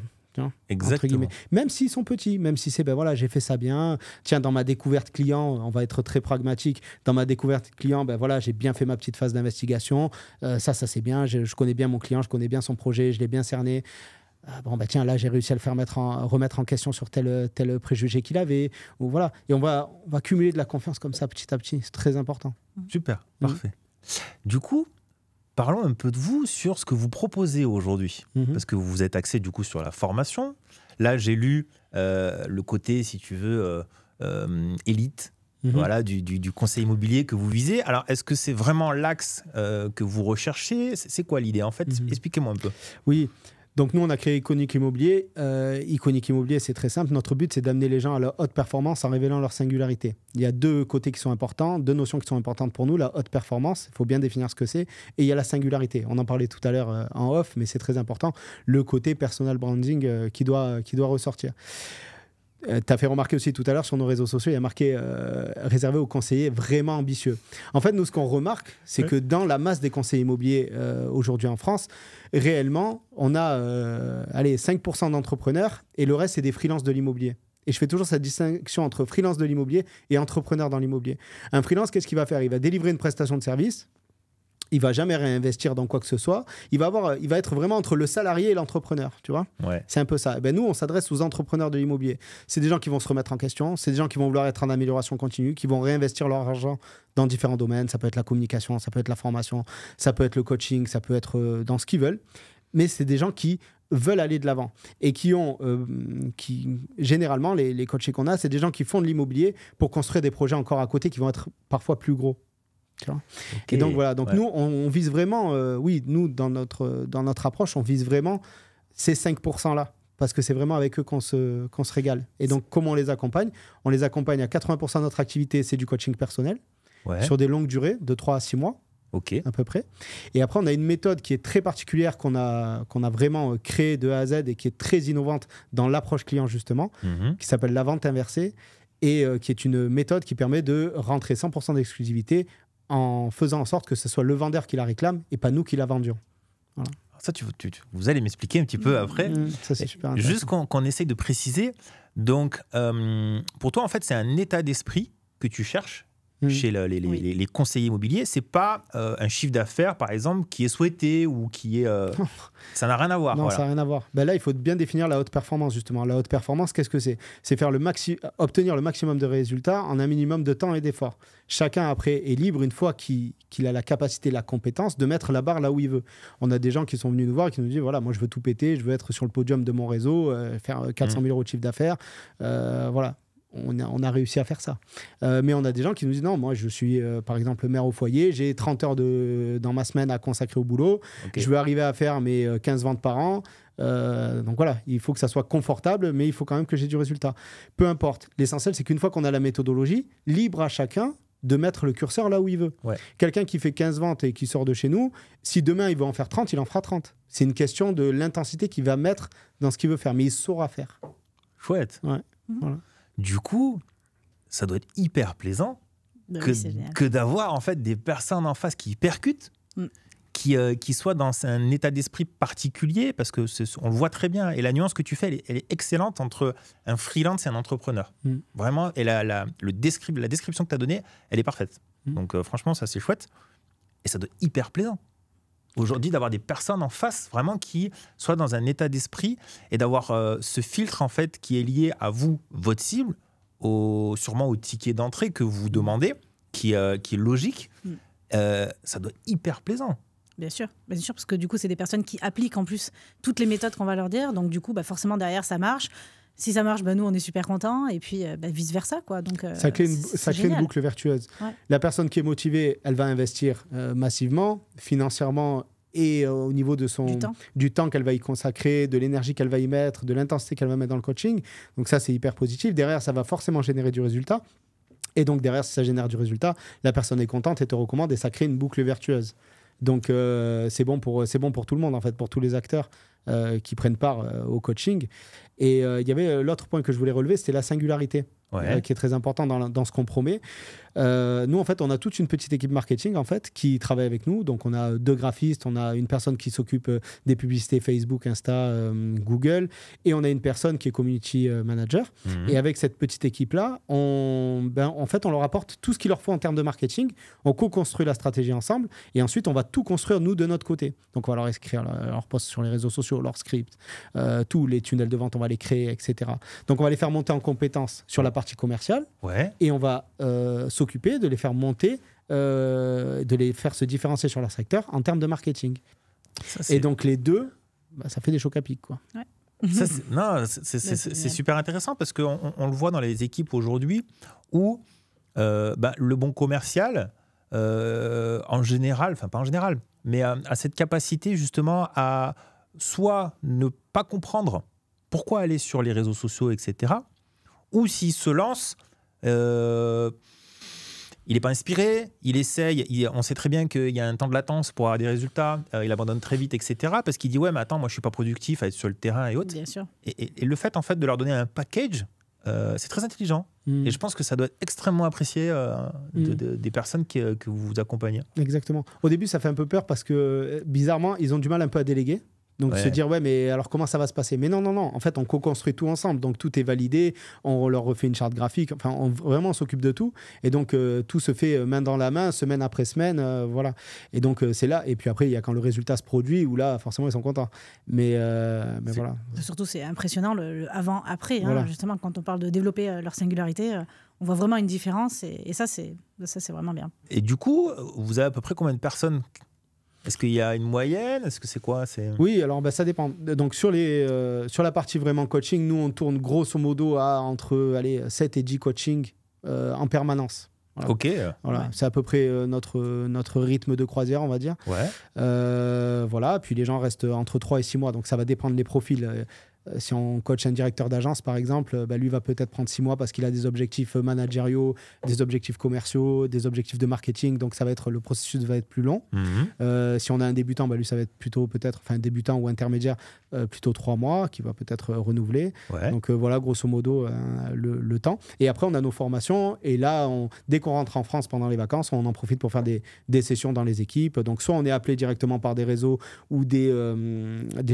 Exactement. Même s'ils sont petits, même si c'est j'ai fait ça bien. Tiens, dans ma découverte client, on va être très pragmatique. Dans ma découverte client, j'ai bien fait ma petite phase d'investigation. Ça c'est bien. Je connais bien mon client, je connais bien son projet, je l'ai bien cerné. Tiens, là j'ai réussi à le faire remettre en question sur tel préjugé qu'il avait. Ou voilà. Et on va cumuler de la confiance comme ça petit à petit. C'est très important. Super, parfait. Du coup, parlons un peu de vous sur ce que vous proposez aujourd'hui. Parce que vous êtes axé du coup sur la formation. Là, j'ai lu le côté, si tu veux, élite voilà, du conseil immobilier que vous visez. Alors, est-ce que c'est vraiment l'axe que vous recherchez? C'est quoi l'idée en fait? Expliquez-moi un peu. Oui. Donc nous, on a créé Iconic Immobilier. Iconic Immobilier, c'est très simple. Notre but, c'est d'amener les gens à la haute performance en révélant leur singularité. Il y a deux côtés qui sont importants, deux notions qui sont importantes pour nous. La haute performance, il faut bien définir ce que c'est. Et il y a la singularité. On en parlait tout à l'heure en off, mais c'est très important. Le côté personal branding qui doit ressortir. Tu as fait remarquer aussi tout à l'heure sur nos réseaux sociaux, il y a marqué réservé aux conseillers vraiment ambitieux. En fait, nous, ce qu'on remarque, c'est que dans la masse des conseillers immobiliers aujourd'hui en France, réellement, on a 5% d'entrepreneurs et le reste, c'est des freelances de l'immobilier. Et je fais toujours cette distinction entre freelance de l'immobilier et entrepreneur dans l'immobilier. Un freelance, qu'est-ce qu'il va faire? Il va délivrer une prestation de service. Il ne va jamais réinvestir dans quoi que ce soit. Il va être vraiment entre le salarié et l'entrepreneur, tu vois. C'est un peu ça. Et nous, on s'adresse aux entrepreneurs de l'immobilier. C'est des gens qui vont se remettre en question. C'est des gens qui vont vouloir être en amélioration continue, qui vont réinvestir leur argent dans différents domaines. Ça peut être la communication, ça peut être la formation, ça peut être le coaching, ça peut être dans ce qu'ils veulent. Mais c'est des gens qui veulent aller de l'avant et qui ont, généralement, les coachés qu'on a, c'est des gens qui font de l'immobilier pour construire des projets encore à côté qui vont être parfois plus gros. Okay. Et donc voilà, nous on vise vraiment, nous dans notre approche, on vise vraiment ces 5% là, parce que c'est vraiment avec eux qu'on se régale. Et donc comment on les accompagne? On les accompagne à 80% de notre activité, c'est du coaching personnel, sur des longues durées, de 3 à 6 mois. à peu près. Et après, on a une méthode qui est très particulière qu'on a vraiment créée de A à Z et qui est très innovante dans l'approche client, justement, qui s'appelle la vente inversée et qui est une méthode qui permet de rentrer 100% d'exclusivité en faisant en sorte que ce soit le vendeur qui la réclame et pas nous qui la vendions. Voilà. Ça, vous allez m'expliquer un petit peu après. Ça, c'est super intéressant. Juste qu'on essaye de préciser. Donc, pour toi, en fait, c'est un état d'esprit que tu cherches chez les conseillers immobiliers. C'est pas un chiffre d'affaires, par exemple, qui est souhaité ou qui est... ça n'a rien à voir. Non, voilà. Ça n'a rien à voir. Ben là, il faut bien définir la haute performance, justement. La haute performance, qu'est-ce que c'est ? C'est faire obtenir le maximum de résultats en un minimum de temps et d'effort. Chacun, après, est libre, une fois qu'il a la capacité, la compétence, de mettre la barre là où il veut. On a des gens qui sont venus nous voir et qui nous disent, voilà, moi, je veux tout péter, je veux être sur le podium de mon réseau, faire 400 000 € de chiffre d'affaires. Voilà. On a réussi à faire ça. Mais on a des gens qui nous disent non, moi je suis par exemple mère au foyer, j'ai 30 heures dans ma semaine à consacrer au boulot, je veux arriver à faire mes 15 ventes par an. Donc voilà, il faut que ça soit confortable, mais il faut quand même que j'ai du résultat. Peu importe. L'essentiel, c'est qu'une fois qu'on a la méthodologie, libre à chacun de mettre le curseur là où il veut. Ouais. Quelqu'un qui fait 15 ventes et qui sort de chez nous, si demain il veut en faire 30, il en fera 30. C'est une question de l'intensité qu'il va mettre dans ce qu'il veut faire, mais il saura faire. Chouette. Ouais. Voilà. Du coup, ça doit être hyper plaisant que d'avoir en fait des personnes en face qui percutent, qui soient dans un état d'esprit particulier, parce que on le voit très bien. Et la nuance que tu fais, elle est excellente entre un freelance et un entrepreneur. Vraiment, et la description que tu as donnée, elle est parfaite. Donc franchement, ça c'est chouette. Et ça doit être hyper plaisant. Aujourd'hui, d'avoir des personnes en face vraiment qui soient dans un état d'esprit et d'avoir ce filtre en fait qui est lié à vous, votre cible, sûrement au ticket d'entrée que vous demandez, qui est logique. Ça doit être hyper plaisant. Bien sûr, parce que du coup, c'est des personnes qui appliquent en plus toutes les méthodes qu'on va leur dire. Donc du coup, forcément, derrière, ça marche. Si ça marche, nous, on est super contents. Et puis, vice-versa, quoi. Donc, ça crée une boucle vertueuse. Ouais. La personne qui est motivée, elle va investir massivement, financièrement et au niveau de du temps qu'elle va y consacrer, de l'énergie qu'elle va y mettre, de l'intensité qu'elle va mettre dans le coaching. Donc ça, c'est hyper positif. Derrière, ça va forcément générer du résultat. Et donc, derrière, si ça génère du résultat, la personne est contente et te recommande et ça crée une boucle vertueuse. Donc, c'est bon pour tout le monde, en fait, pour tous les acteurs qui prennent part au coaching. Et il y avait l'autre point que je voulais relever, c'était la singularité, qui est très important dans ce qu'on promet. Nous, en fait, on a toute une petite équipe marketing en fait, qui travaille avec nous. Donc, on a 2 graphistes, on a une personne qui s'occupe des publicités Facebook, Insta, Google, et on a une personne qui est community manager. Et avec cette petite équipe-là, en fait, on leur apporte tout ce qu'il leur faut en termes de marketing. On co-construit la stratégie ensemble, et ensuite, on va tout construire, nous, de notre côté. Donc, on va leur écrire leur post sur les réseaux sociaux, leur script, tous les tunnels de vente, on va les créer, etc. Donc, on va les faire monter en compétences sur la partie commerciale, et on va s'occuper de les faire monter, de les faire se différencier sur leur secteur en termes de marketing. Et donc, les deux, ça fait des chocs à pic, quoi. Ouais. C'est super intéressant parce qu'on le voit dans les équipes aujourd'hui où le bon commercial, en général, enfin pas en général, mais a cette capacité justement à soit ne pas comprendre pourquoi aller sur les réseaux sociaux, etc. Ou s'il se lance, il n'est pas inspiré, il essaye, on sait très bien qu'il y a un temps de latence pour avoir des résultats, il abandonne très vite, etc. Parce qu'il dit ouais, mais attends, moi je ne suis pas productif à être sur le terrain et autres. Bien sûr. Et le fait en fait de leur donner un package, c'est très intelligent. Et je pense que ça doit être extrêmement apprécié des personnes que vous accompagnez. Exactement. Au début, ça fait un peu peur parce que bizarrement, ils ont du mal un peu à déléguer. Donc se dire ouais, mais alors comment ça va se passer? Mais non, en fait on co-construit tout ensemble, donc tout est validé, on leur refait une charte graphique, enfin vraiment on s'occupe de tout, et donc tout se fait main dans la main, semaine après semaine, voilà. Et donc c'est là, et puis après il y a quand le résultat se produit où là forcément ils sont contents, mais voilà. Surtout c'est impressionnant le avant-après, voilà. Justement quand on parle de développer leur singularité, on voit vraiment une différence, et ça c'est vraiment bien. Et du coup vous avez à peu près combien de personnes? Est-ce qu'il y a une moyenne? Est-ce que c'est quoi? Oui, alors ça dépend. Donc sur la partie vraiment coaching, nous on tourne grosso modo à entre 7 et 10 coachings en permanence. Voilà. Ok. Voilà. Ouais. C'est à peu près notre rythme de croisière, on va dire. Ouais. Voilà. Puis les gens restent entre 3 et 6 mois, donc ça va dépendre des profils. Si on coach un directeur d'agence, par exemple, lui va peut-être prendre 6 mois parce qu'il a des objectifs managériaux, des objectifs commerciaux, des objectifs de marketing. Donc, le processus va être plus long. Si on a un débutant, lui, ça va être plutôt peut-être, un débutant ou intermédiaire, plutôt 3 mois, qui va peut-être renouveler. Ouais. Donc, voilà, grosso modo, le temps. Et après, on a nos formations. Et là, dès qu'on rentre en France pendant les vacances, on en profite pour faire des sessions dans les équipes. Donc, soit on est appelé directement par des réseaux ou des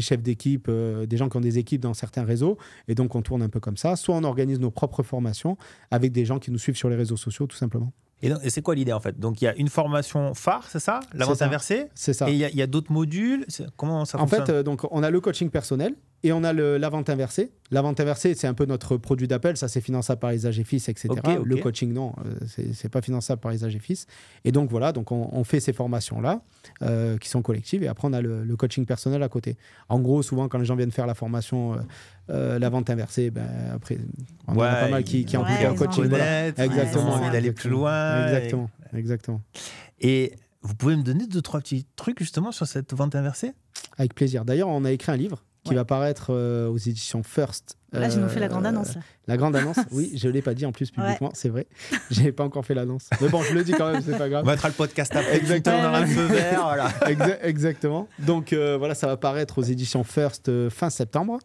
chefs d'équipe, des gens qui ont des équipes dans certains réseaux, et donc on tourne un peu comme ça. Soit on organise nos propres formations avec des gens qui nous suivent sur les réseaux sociaux, tout simplement. Et c'est quoi l'idée en fait? Donc il y a une formation phare, c'est ça? La vente inversée? C'est ça. Et il y a d'autres modules? Comment ça fonctionne? En fait, donc, on a le coaching personnel et on a la vente inversée. La vente inversée, c'est un peu notre produit d'appel. Ça, c'est finançable par les AGFIS, etc. Okay. Le coaching, non, c'est pas finançable par les AGFIS. Et donc, voilà, donc on fait ces formations-là qui sont collectives. Et après, on a le coaching personnel à côté. En gros, souvent, quand les gens viennent faire la formation, la vente inversée, après, on en a pas mal qui ont pris un coaching. Exactement. Envie d'aller plus loin. Exactement. Et vous pouvez me donner 2-3 petits trucs justement sur cette vente inversée? Avec plaisir. D'ailleurs, on a écrit un livre qui va paraître aux éditions First. Là, je nous fais la grande annonce. Là. La grande annonce, oui, je ne l'ai pas dit en plus publiquement, c'est vrai. Je n'ai pas encore fait l'annonce. Mais bon, je le dis quand même, c'est pas grave. On mettra le podcast après. Exactement. On aura le feu vert. Voilà. Exactement. Donc voilà, ça va paraître aux éditions First fin septembre.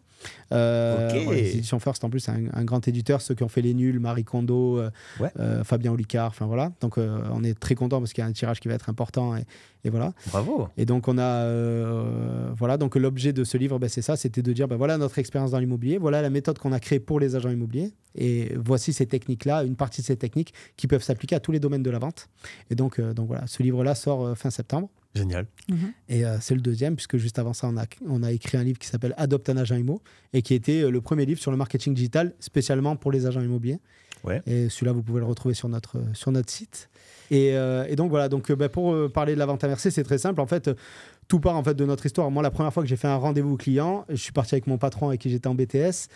Voilà, les éditions First, en plus, c'est un grand éditeur. Ceux qui ont fait Les Nuls, Marie Kondo, Fabien Olicard, enfin voilà. Donc on est très contents parce qu'il y a un tirage qui va être important. Et voilà. Bravo. Et donc on a voilà, donc l'objet de ce livre, c'est ça, c'était de dire voilà notre expérience dans l'immobilier, voilà la méthode qu'on a créée pour les agents immobiliers, et voici ces techniques-là, une partie de ces techniques qui peuvent s'appliquer à tous les domaines de la vente. Et donc voilà, ce livre-là sort fin septembre. Génial. Et c'est le deuxième, puisque juste avant ça, on a écrit un livre qui s'appelle Adopte un agent immo, et qui était le premier livre sur le marketing digital, spécialement pour les agents immobiliers. Ouais. Et celui-là, vous pouvez le retrouver sur notre site. Et donc voilà, pour parler de la vente inversée, c'est très simple. En fait, tout part en fait de notre histoire. Moi, la première fois que j'ai fait un rendez-vous client, je suis parti avec mon patron avec qui j'étais en BTS,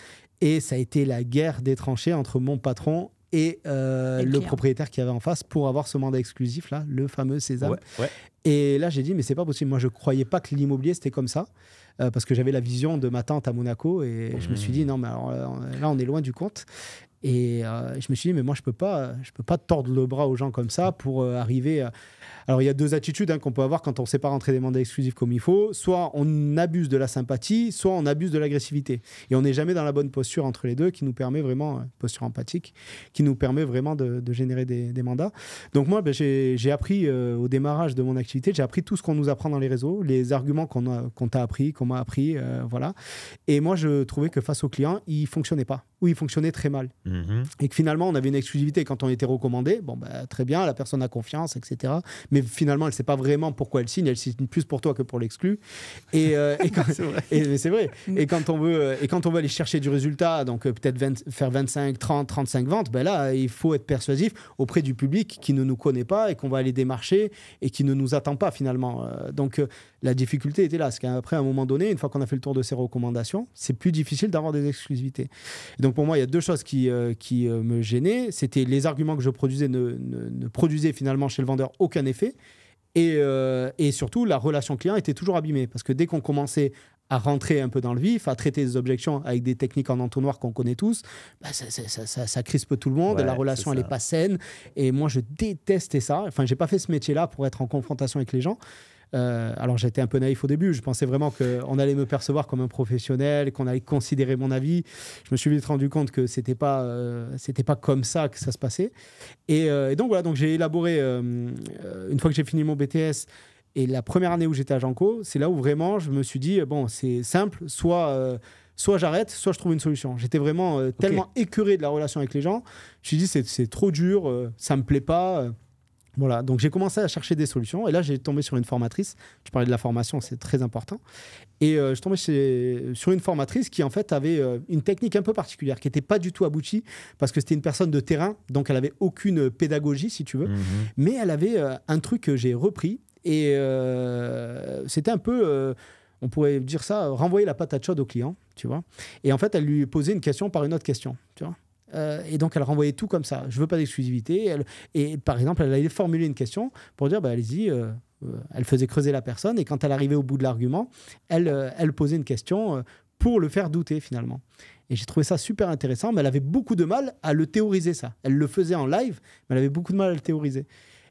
et ça a été la guerre des tranchées entre mon patron et le propriétaire qui avait en face pour avoir ce mandat exclusif là, le fameux Sésame. Ouais. Et là, j'ai dit mais c'est pas possible. Moi, je croyais pas que l'immobilier c'était comme ça. Parce que j'avais la vision de ma tante à Monaco, et je me suis dit non mais alors, là on est loin du compte. Et je me suis dit mais moi je peux pas tordre le bras aux gens comme ça pour arriver à... Alors il y a deux attitudes qu'on peut avoir quand on ne sait pas rentrer des mandats exclusifs comme il faut. Soit on abuse de la sympathie, soit on abuse de l'agressivité, et on n'est jamais dans la bonne posture entre les deux, qui nous permet vraiment, posture empathique, qui nous permet vraiment de générer des mandats. Donc moi j'ai appris au démarrage de mon activité, j'ai appris tout ce qu'on nous apprend dans les réseaux, les arguments qu'on t'a appris, qu'on m'a appris, voilà. Et moi je trouvais que face aux clients il fonctionnait pas, ou il fonctionnait très mal. Et que finalement on avait une exclusivité quand on était recommandé, très bien, la personne a confiance, etc. Mais finalement elle ne sait pas vraiment pourquoi elle signe plus pour toi que pour l'exclu. Et c'est vrai. Et quand on veut aller chercher du résultat, donc peut-être faire 25, 30, 35 ventes, là il faut être persuasif auprès du public qui ne nous connaît pas et qu'on va aller démarcher et qui ne nous attend pas finalement. Donc la difficulté était là, parce qu'après à un moment donné, une fois qu'on a fait le tour de ces recommandations, c'est plus difficile d'avoir des exclusivités. Et donc pour moi il y a deux choses qui me gênaient. C'était les arguments que je produisais ne produisaient finalement chez le vendeur aucun effet, et surtout la relation client était toujours abîmée, parce que dès qu'on commençait à rentrer un peu dans le vif, à traiter des objections avec des techniques en entonnoir qu'on connaît tous, ça crispe tout le monde, la relation elle n'est pas saine, et moi je détestais ça. Enfin, j'ai pas fait ce métier-là pour être en confrontation avec les gens. Alors j'étais un peu naïf au début, je pensais vraiment qu'on allait me percevoir comme un professionnel, qu'on allait considérer mon avis. Je me suis vite rendu compte que c'était pas comme ça que ça se passait. Et donc voilà, donc j'ai élaboré, une fois que j'ai fini mon BTS, et la première année où j'étais à Genco, c'est là où vraiment je me suis dit, bon c'est simple, soit j'arrête, soit je trouve une solution. J'étais vraiment tellement écœuré de la relation avec les gens, je me suis dit c'est trop dur, ça me plaît pas. Voilà, donc j'ai commencé à chercher des solutions, et là j'ai tombé sur une formatrice. Tu parlais de la formation, c'est très important. Et je suis tombé sur une formatrice qui en fait avait une technique un peu particulière, qui n'était pas du tout aboutie, parce que c'était une personne de terrain, donc elle n'avait aucune pédagogie si tu veux, mais elle avait un truc que j'ai repris, et c'était un peu... on pourrait dire ça, renvoyer la patate chaude au client, tu vois. Et en fait, elle lui posait une question par une autre question, tu vois. Et donc elle renvoyait tout comme ça, je veux pas d'exclusivité, et par exemple elle allait formuler une question pour dire allez-y, elle faisait creuser la personne, et quand elle arrivait au bout de l'argument, elle posait une question pour le faire douter finalement. Et j'ai trouvé ça super intéressant, mais elle avait beaucoup de mal à le théoriser ça. Elle le faisait en live, mais elle avait beaucoup de mal à le théoriser.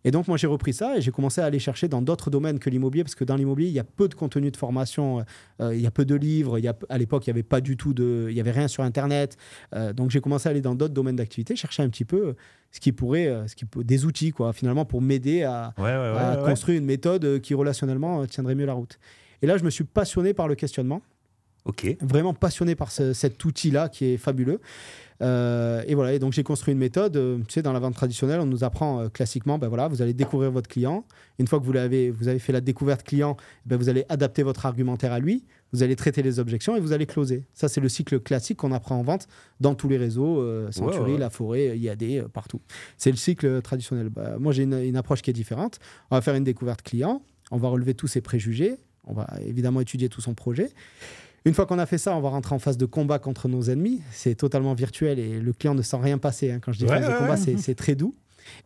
Et donc, moi, j'ai repris ça et j'ai commencé à aller chercher dans d'autres domaines que l'immobilier, parce que dans l'immobilier, il y a peu de contenu de formation, il y a peu de livres. À l'époque, il n'y avait pas du tout il y avait rien sur Internet. Donc, j'ai commencé à aller dans d'autres domaines d'activité, chercher un petit peu des outils, quoi, finalement, pour m'aider à construire une méthode qui, relationnellement, tiendrait mieux la route. Et là, je me suis passionné par le questionnement. Ok. Vraiment passionné par cet outil-là qui est fabuleux. Et voilà, et donc j'ai construit une méthode. Tu sais, dans la vente traditionnelle, on nous apprend classiquement, vous allez découvrir votre client. Une fois que vous avez fait la découverte client, vous allez adapter votre argumentaire à lui, vous allez traiter les objections et vous allez closer. Ça, c'est le cycle classique qu'on apprend en vente dans tous les réseaux, Century, La Forêt, IAD, partout. C'est le cycle traditionnel. Moi, j'ai une approche qui est différente. On va faire une découverte client, on va relever tous ses préjugés, on va évidemment étudier tout son projet. Une fois qu'on a fait ça, on va rentrer en phase de combat contre nos ennemis. C'est totalement virtuel et le client ne sent rien passer. Quand je dis phase de combat, c'est très doux.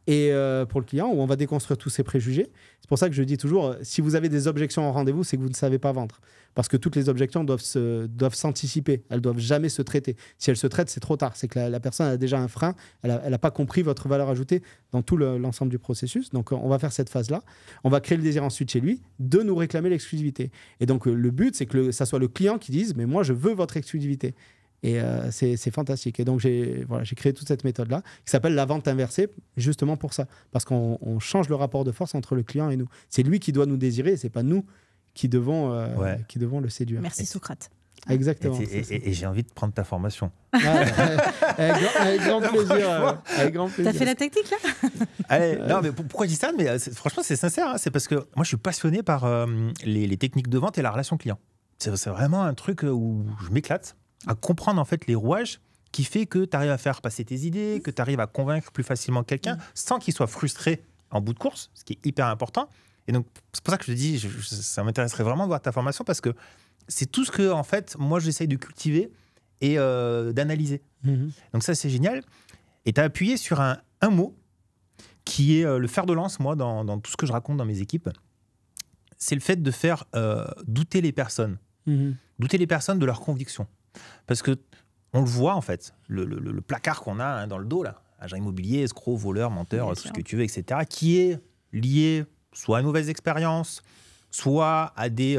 Et pour le client, où on va déconstruire tous ses préjugés. C'est pour ça que je dis toujours, si vous avez des objections en rendez-vous, c'est que vous ne savez pas vendre. Parce que toutes les objections doivent s'anticiper. Elles ne doivent jamais se traiter. Si elles se traitent, c'est trop tard. C'est que la personne a déjà un frein. Elle n'a pas compris votre valeur ajoutée dans tout l'ensemble du processus. Donc, on va faire cette phase-là. On va créer le désir ensuite chez lui de nous réclamer l'exclusivité. Et donc, le but, c'est que ça soit le client qui dise « Mais moi, je veux votre exclusivité ». Et c'est fantastique. Et donc, j'ai créé toute cette méthode-là qui s'appelle la vente inversée, justement pour ça. Parce qu'on change le rapport de force entre le client et nous. C'est lui qui doit nous désirer et ce n'est pas nous qui devons le séduire. Merci Socrate. Exactement. Et j'ai envie de prendre ta formation. Avec grand plaisir. T'as fait la technique, là? Allez, non, mais pourquoi je dis ça? Mais franchement, c'est sincère. C'est parce que moi, je suis passionné par les techniques de vente et la relation client. C'est vraiment un truc où je m'éclate à comprendre en fait les rouages qui fait que tu arrives à faire passer tes idées, que tu arrives à convaincre plus facilement quelqu'un sans qu'il soit frustré en bout de course, ce qui est hyper important. Et donc, c'est pour ça que je te dis, ça m'intéresserait vraiment de voir ta formation parce que c'est tout ce que, en fait, moi, j'essaye de cultiver et d'analyser. Donc ça, c'est génial. Et tu as appuyé sur un mot qui est le fer de lance, moi, dans tout ce que je raconte dans mes équipes. C'est le fait de faire douter les personnes. Douter les personnes de leurs convictions. Parce que on le voit, en fait, le placard qu'on a dans le dos, là, agent immobilier, escroc, voleur, menteur, tout ce que tu veux, etc., qui est lié soit à une mauvaise expérience, soit à des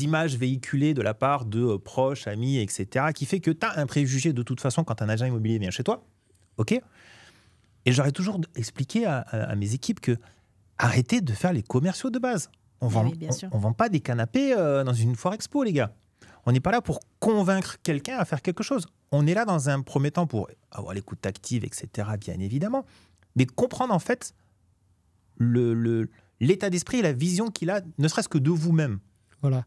images véhiculées de la part de proches, amis, etc., qui fait que tu as un préjugé de toute façon quand un agent immobilier vient chez toi. OK ? Et j'aurais toujours expliqué à mes équipes que arrêtez de faire les commerciaux de base. On vend pas des canapés dans une foire expo, les gars. On n'est pas là pour convaincre quelqu'un à faire quelque chose. On est là dans un premier temps pour avoir l'écoute active, etc., bien évidemment, mais comprendre en fait l'état d'esprit et la vision qu'il a, ne serait-ce que de vous-même. Voilà.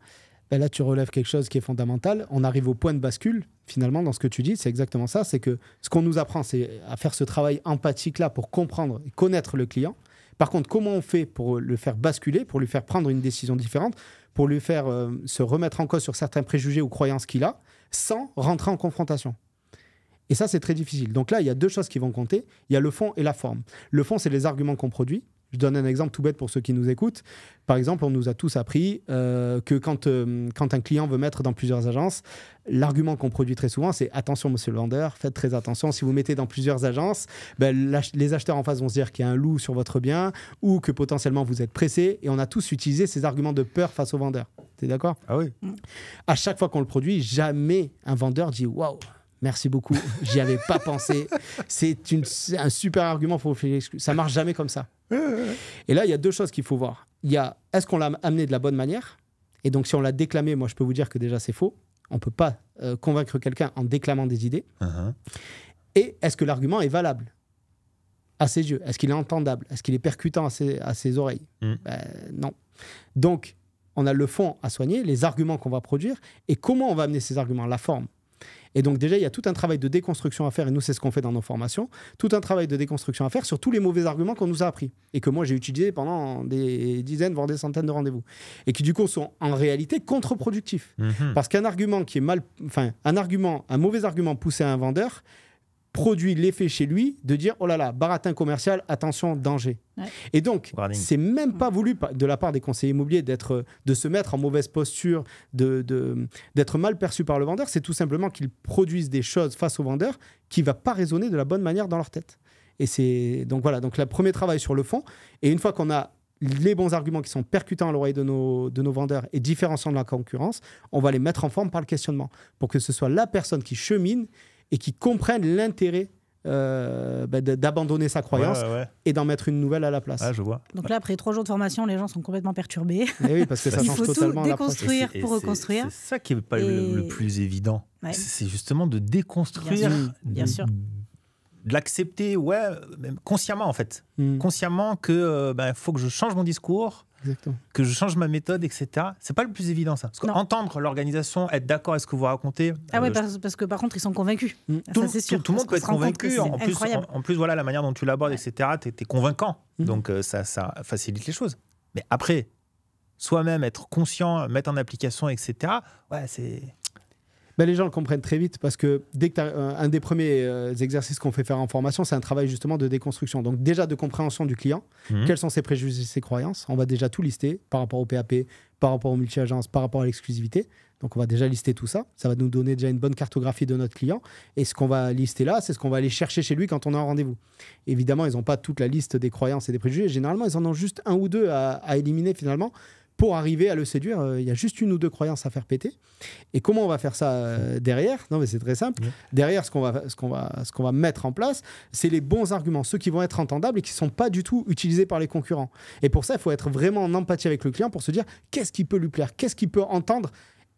Là, tu relèves quelque chose qui est fondamental. On arrive au point de bascule, finalement, dans ce que tu dis. C'est exactement ça. C'est que ce qu'on nous apprend, c'est à faire ce travail empathique-là pour comprendre et connaître le client. Par contre, comment on fait pour le faire basculer, pour lui faire prendre une décision différente, pour lui faire se remettre en cause sur certains préjugés ou croyances qu'il a, sans rentrer en confrontation. Et ça, c'est très difficile. Donc là, il y a deux choses qui vont compter. Il y a le fond et la forme. Le fond, c'est les arguments qu'on produit. Je donne un exemple tout bête pour ceux qui nous écoutent. Par exemple, on nous a tous appris que quand un client veut mettre dans plusieurs agences, l'argument qu'on produit très souvent, c'est « Attention, monsieur le vendeur, faites très attention. Si vous mettez dans plusieurs agences, les acheteurs en face vont se dire qu'il y a un loup sur votre bien ou que potentiellement vous êtes pressé. » Et on a tous utilisé ces arguments de peur face aux vendeurs. T'es d'accord ? Ah oui. À chaque fois qu'on le produit, jamais un vendeur dit « Waouh !» Merci beaucoup, j'y avais pas pensé. C'est un super argument pour faire l'excuse. Ça marche jamais comme ça. Et là, il y a deux choses qu'il faut voir. Il y a, est-ce qu'on l'a amené de la bonne manière ? Et donc, si on l'a déclamé, moi, je peux vous dire que déjà, c'est faux. On peut pas convaincre quelqu'un en déclamant des idées. Et est-ce que l'argument est valable à ses yeux ? Est-ce qu'il est entendable ? Est-ce qu'il est percutant à ses oreilles ? Non. Donc, on a le fond à soigner, les arguments qu'on va produire, et comment on va amener ces arguments, la forme. Et donc déjà, il y a tout un travail de déconstruction à faire, et nous, c'est ce qu'on fait dans nos formations, tout un travail de déconstruction à faire sur tous les mauvais arguments qu'on nous a appris, et que moi, j'ai utilisé pendant des dizaines, voire des centaines de rendez-vous, et qui du coup sont en réalité contre-productifs. Parce qu'un argument un mauvais argument poussé à un vendeur, produit l'effet chez lui de dire oh là là, baratin commercial, attention, danger. Ouais. Et donc, c'est même pas voulu de la part des conseillers immobiliers de se mettre en mauvaise posture, d'être mal perçu par le vendeur. C'est tout simplement qu'ils produisent des choses face au vendeur qui ne va pas résonner de la bonne manière dans leur tête. Et c'est donc voilà, donc le premier travail sur le fond. Et une fois qu'on a les bons arguments qui sont percutants à l'oreille de nos vendeurs et différenciants de la concurrence, on va les mettre en forme par le questionnement pour que ce soit la personne qui chemine et qui comprennent l'intérêt d'abandonner sa croyance et d'en mettre une nouvelle à la place. Ah, je vois. Donc là, après 3 jours de formation, les gens sont complètement perturbés. Et oui, parce que ça change totalement l'approche. Il faut tout déconstruire pour reconstruire. C'est ça qui n'est pas le plus évident. Ouais. C'est justement de déconstruire, bien sûr. De l'accepter, même consciemment en fait. Consciemment que faut que je change mon discours. Exactement. Que je change ma méthode, etc. C'est pas le plus évident, ça. Parce qu'entendre l'organisation, être d'accord avec ce que vous racontez... Ah ouais, parce que par contre, ils sont convaincus. Ça, c'est sûr. Tout le monde peut être convaincu. En plus, voilà, la manière dont tu l'abordes, etc., t'es convaincant. Donc, ça facilite les choses. Mais après, soi-même, être conscient, mettre en application, etc., c'est... Les gens le comprennent très vite parce que dès que un des premiers exercices qu'on fait faire en formation, c'est un travail justement de déconstruction. Donc déjà de compréhension du client, quels sont ses préjugés, ses croyances. On va déjà tout lister par rapport au PAP, par rapport au multi-agence, par rapport à l'exclusivité. Donc on va déjà lister tout ça. Ça va nous donner déjà une bonne cartographie de notre client. Et ce qu'on va lister là, c'est ce qu'on va aller chercher chez lui quand on a un rendez-vous. Évidemment, ils n'ont pas toute la liste des croyances et des préjugés. Généralement, ils en ont juste 1 ou 2 à éliminer finalement. Pour arriver à le séduire, il y a juste 1 ou 2 croyances à faire péter. Et comment on va faire ça derrière ? Non, mais c'est très simple. Derrière, ce qu'on va mettre en place, c'est les bons arguments, ceux qui vont être entendables et qui ne sont pas du tout utilisés par les concurrents. Et pour ça, il faut être vraiment en empathie avec le client pour se dire qu'est-ce qui peut lui plaire, qu'est-ce qu'il peut entendre.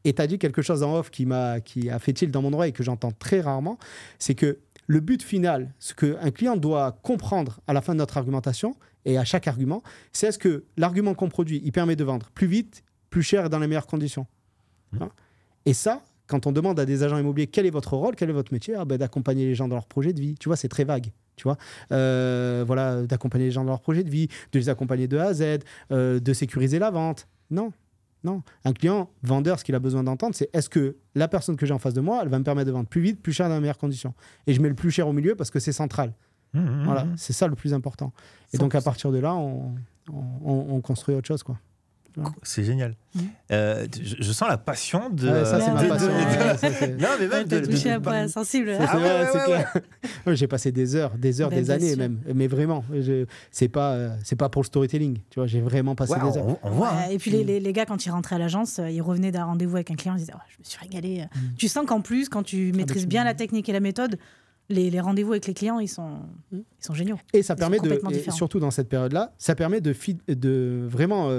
Et tu as dit quelque chose en off qui a fait tilt dans mon oreille et que j'entends très rarement, c'est que le but final, ce qu'un client doit comprendre à la fin de notre argumentation, et à chaque argument, c'est est-ce que l'argument qu'on produit, il permet de vendre plus vite, plus cher et dans les meilleures conditions. Et ça, quand on demande à des agents immobiliers quel est votre rôle, quel est votre métier, d'accompagner les gens dans leur projet de vie. Tu vois, c'est très vague. Tu vois, d'accompagner les gens dans leur projet de vie, de les accompagner de A à Z, de sécuriser la vente. Non. Un client vendeur, ce qu'il a besoin d'entendre, c'est est-ce que la personne que j'ai en face de moi, elle va me permettre de vendre plus vite, plus cher dans les meilleures conditions. Et je mets le plus cher au milieu parce que c'est central. Voilà, c'est ça le plus important. Et donc à partir de là, on construit autre chose, quoi. C'est génial. Je sens la passion de. Ça, c'est ma passion. Non, mais même de toucher un point sensible. C'est clair. J'ai passé des heures, des années même. Mais vraiment, c'est pas pour le storytelling. Tu vois, j'ai vraiment passé des heures. On voit. Et puis les gars, quand ils rentraient à l'agence, ils revenaient d'un rendez-vous avec un client, ils disaient je me suis régalé. Tu sens qu'en plus, quand tu maîtrises bien la technique et la méthode, les rendez-vous avec les clients, ils sont géniaux. Et ça permet surtout dans cette période-là, ça permet de vraiment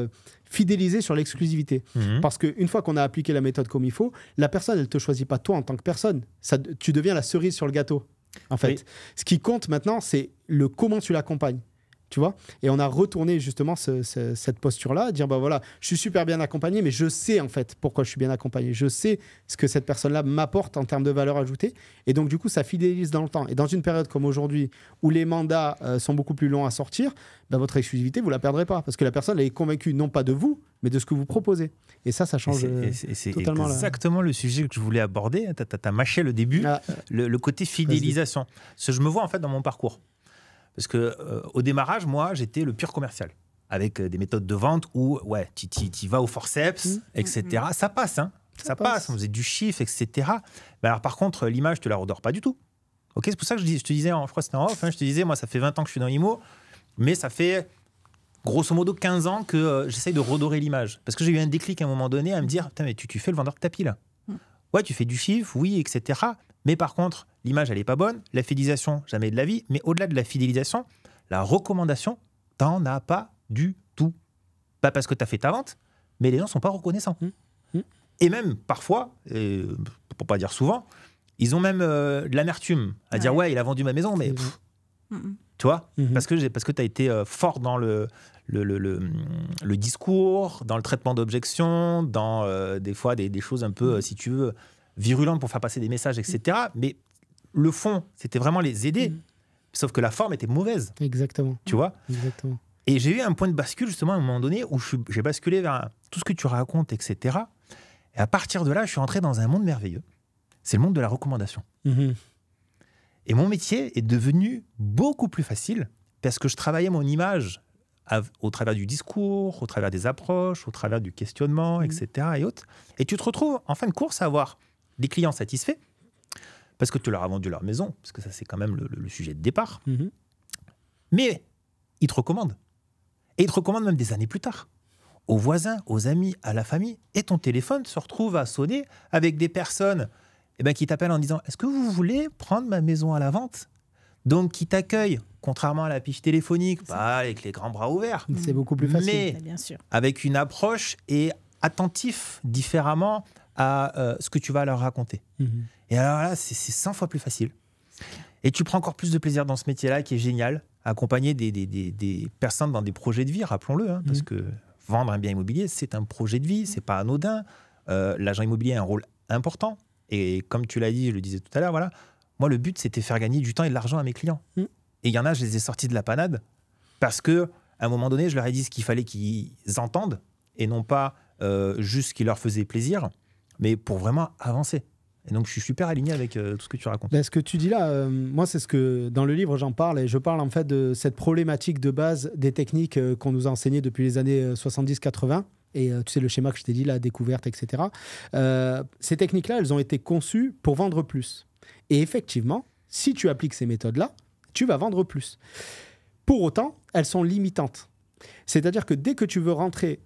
fidéliser sur l'exclusivité. Parce qu'une fois qu'on a appliqué la méthode comme il faut, la personne, elle ne te choisit pas toi en tant que personne. Tu deviens la cerise sur le gâteau, en fait. Oui. Ce qui compte maintenant, c'est le comment tu l'accompagnes. Tu vois, et on a retourné justement cette posture-là, dire voilà, je suis super bien accompagné, mais je sais en fait pourquoi je suis bien accompagné. Je sais ce que cette personne-là m'apporte en termes de valeur ajoutée. Et donc, du coup, ça fidélise dans le temps. Et dans une période comme aujourd'hui, où les mandats sont beaucoup plus longs à sortir, votre exclusivité, vous ne la perdrez pas. Parce que la personne, elle est convaincue non pas de vous, mais de ce que vous proposez. Et ça change totalement. C'est exactement le sujet que je voulais aborder. Tu as mâché le début, le côté fidélisation. Ce que je me vois en fait dans mon parcours. Parce qu'au démarrage, moi, j'étais le pur commercial, avec des méthodes de vente où tu vas au forceps, etc. Ça passe, hein. Ça passe, on faisait du chiffre, etc. Mais alors, par contre, l'image, je ne te la redore pas du tout. Okay, c'est pour ça que je te disais, je crois que c'était en off, je te disais, moi, ça fait 20 ans que je suis dans l'IMO, mais ça fait grosso modo 15 ans que j'essaye de redorer l'image. Parce que j'ai eu un déclic à un moment donné à me dire, putain, mais tu fais le vendeur de tapis, là. Ouais, tu fais du chiffre, oui, etc. Mais par contre, l'image, elle n'est pas bonne. La fidélisation, jamais de la vie. Mais au-delà de la fidélisation, la recommandation, t'en as pas du tout. Pas parce que tu as fait ta vente, mais les gens ne sont pas reconnaissants. Et même, parfois, pour pas dire souvent, ils ont même de l'amertume à dire, il a vendu ma maison, mais... Tu vois, parce que tu as été fort dans le discours, dans le traitement d'objections, dans des fois des choses un peu, si tu veux, virulentes pour faire passer des messages, etc. Mais le fond, c'était vraiment les aider. Sauf que la forme était mauvaise. Exactement. Tu vois ? Exactement. Et j'ai eu un point de bascule, justement, à un moment donné, où j'ai basculé vers tout ce que tu racontes, etc. Et à partir de là, je suis entré dans un monde merveilleux. C'est le monde de la recommandation. Et mon métier est devenu beaucoup plus facile parce que je travaillais mon image au travers du discours, au travers des approches, au travers du questionnement, etc. et autres. Et tu te retrouves en fin de course à avoir des clients satisfaits parce que tu leur as vendu leur maison, parce que ça, c'est quand même le sujet de départ. Mais ils te recommandent. Et ils te recommandent même des années plus tard. Aux voisins, aux amis, à la famille. Et ton téléphone se retrouve à sonner avec des personnes qui t'appellent en disant « Est-ce que vous voulez prendre ma maison à la vente ?» Donc, qui t'accueillent, contrairement à la fiche téléphonique, pas avec les grands bras ouverts. C'est beaucoup plus facile. Mais bien sûr. avec une approche et attentif différemment à ce que tu vas leur raconter. Et alors là, c'est 100 fois plus facile. Et tu prends encore plus de plaisir dans ce métier-là qui est génial, accompagner des personnes dans des projets de vie, rappelons-le, parce que vendre un bien immobilier, c'est un projet de vie, c'est pas anodin. L'agent immobilier a un rôle important. Et comme tu l'as dit, je le disais tout à l'heure, voilà, moi, le but, c'était faire gagner du temps et de l'argent à mes clients. Et il y en a, je les ai sortis de la panade parce qu'à un moment donné, je leur ai dit ce qu'il fallait qu'ils entendent et non pas juste ce qui leur faisait plaisir, mais pour vraiment avancer. Et donc, je suis super aligné avec tout ce que tu racontes. Ce que tu dis là, moi, c'est ce que dans le livre, j'en parle. Et je parle en fait de cette problématique de base des techniques qu'on nous a enseignées depuis les années 70-80. Et tu sais, le schéma que je t'ai dit, la découverte, etc. Ces techniques-là, elles ont été conçues pour vendre plus. Et effectivement, si tu appliques ces méthodes-là, tu vas vendre plus. Pour autant, elles sont limitantes. C'est-à-dire que dès que tu veux rentrer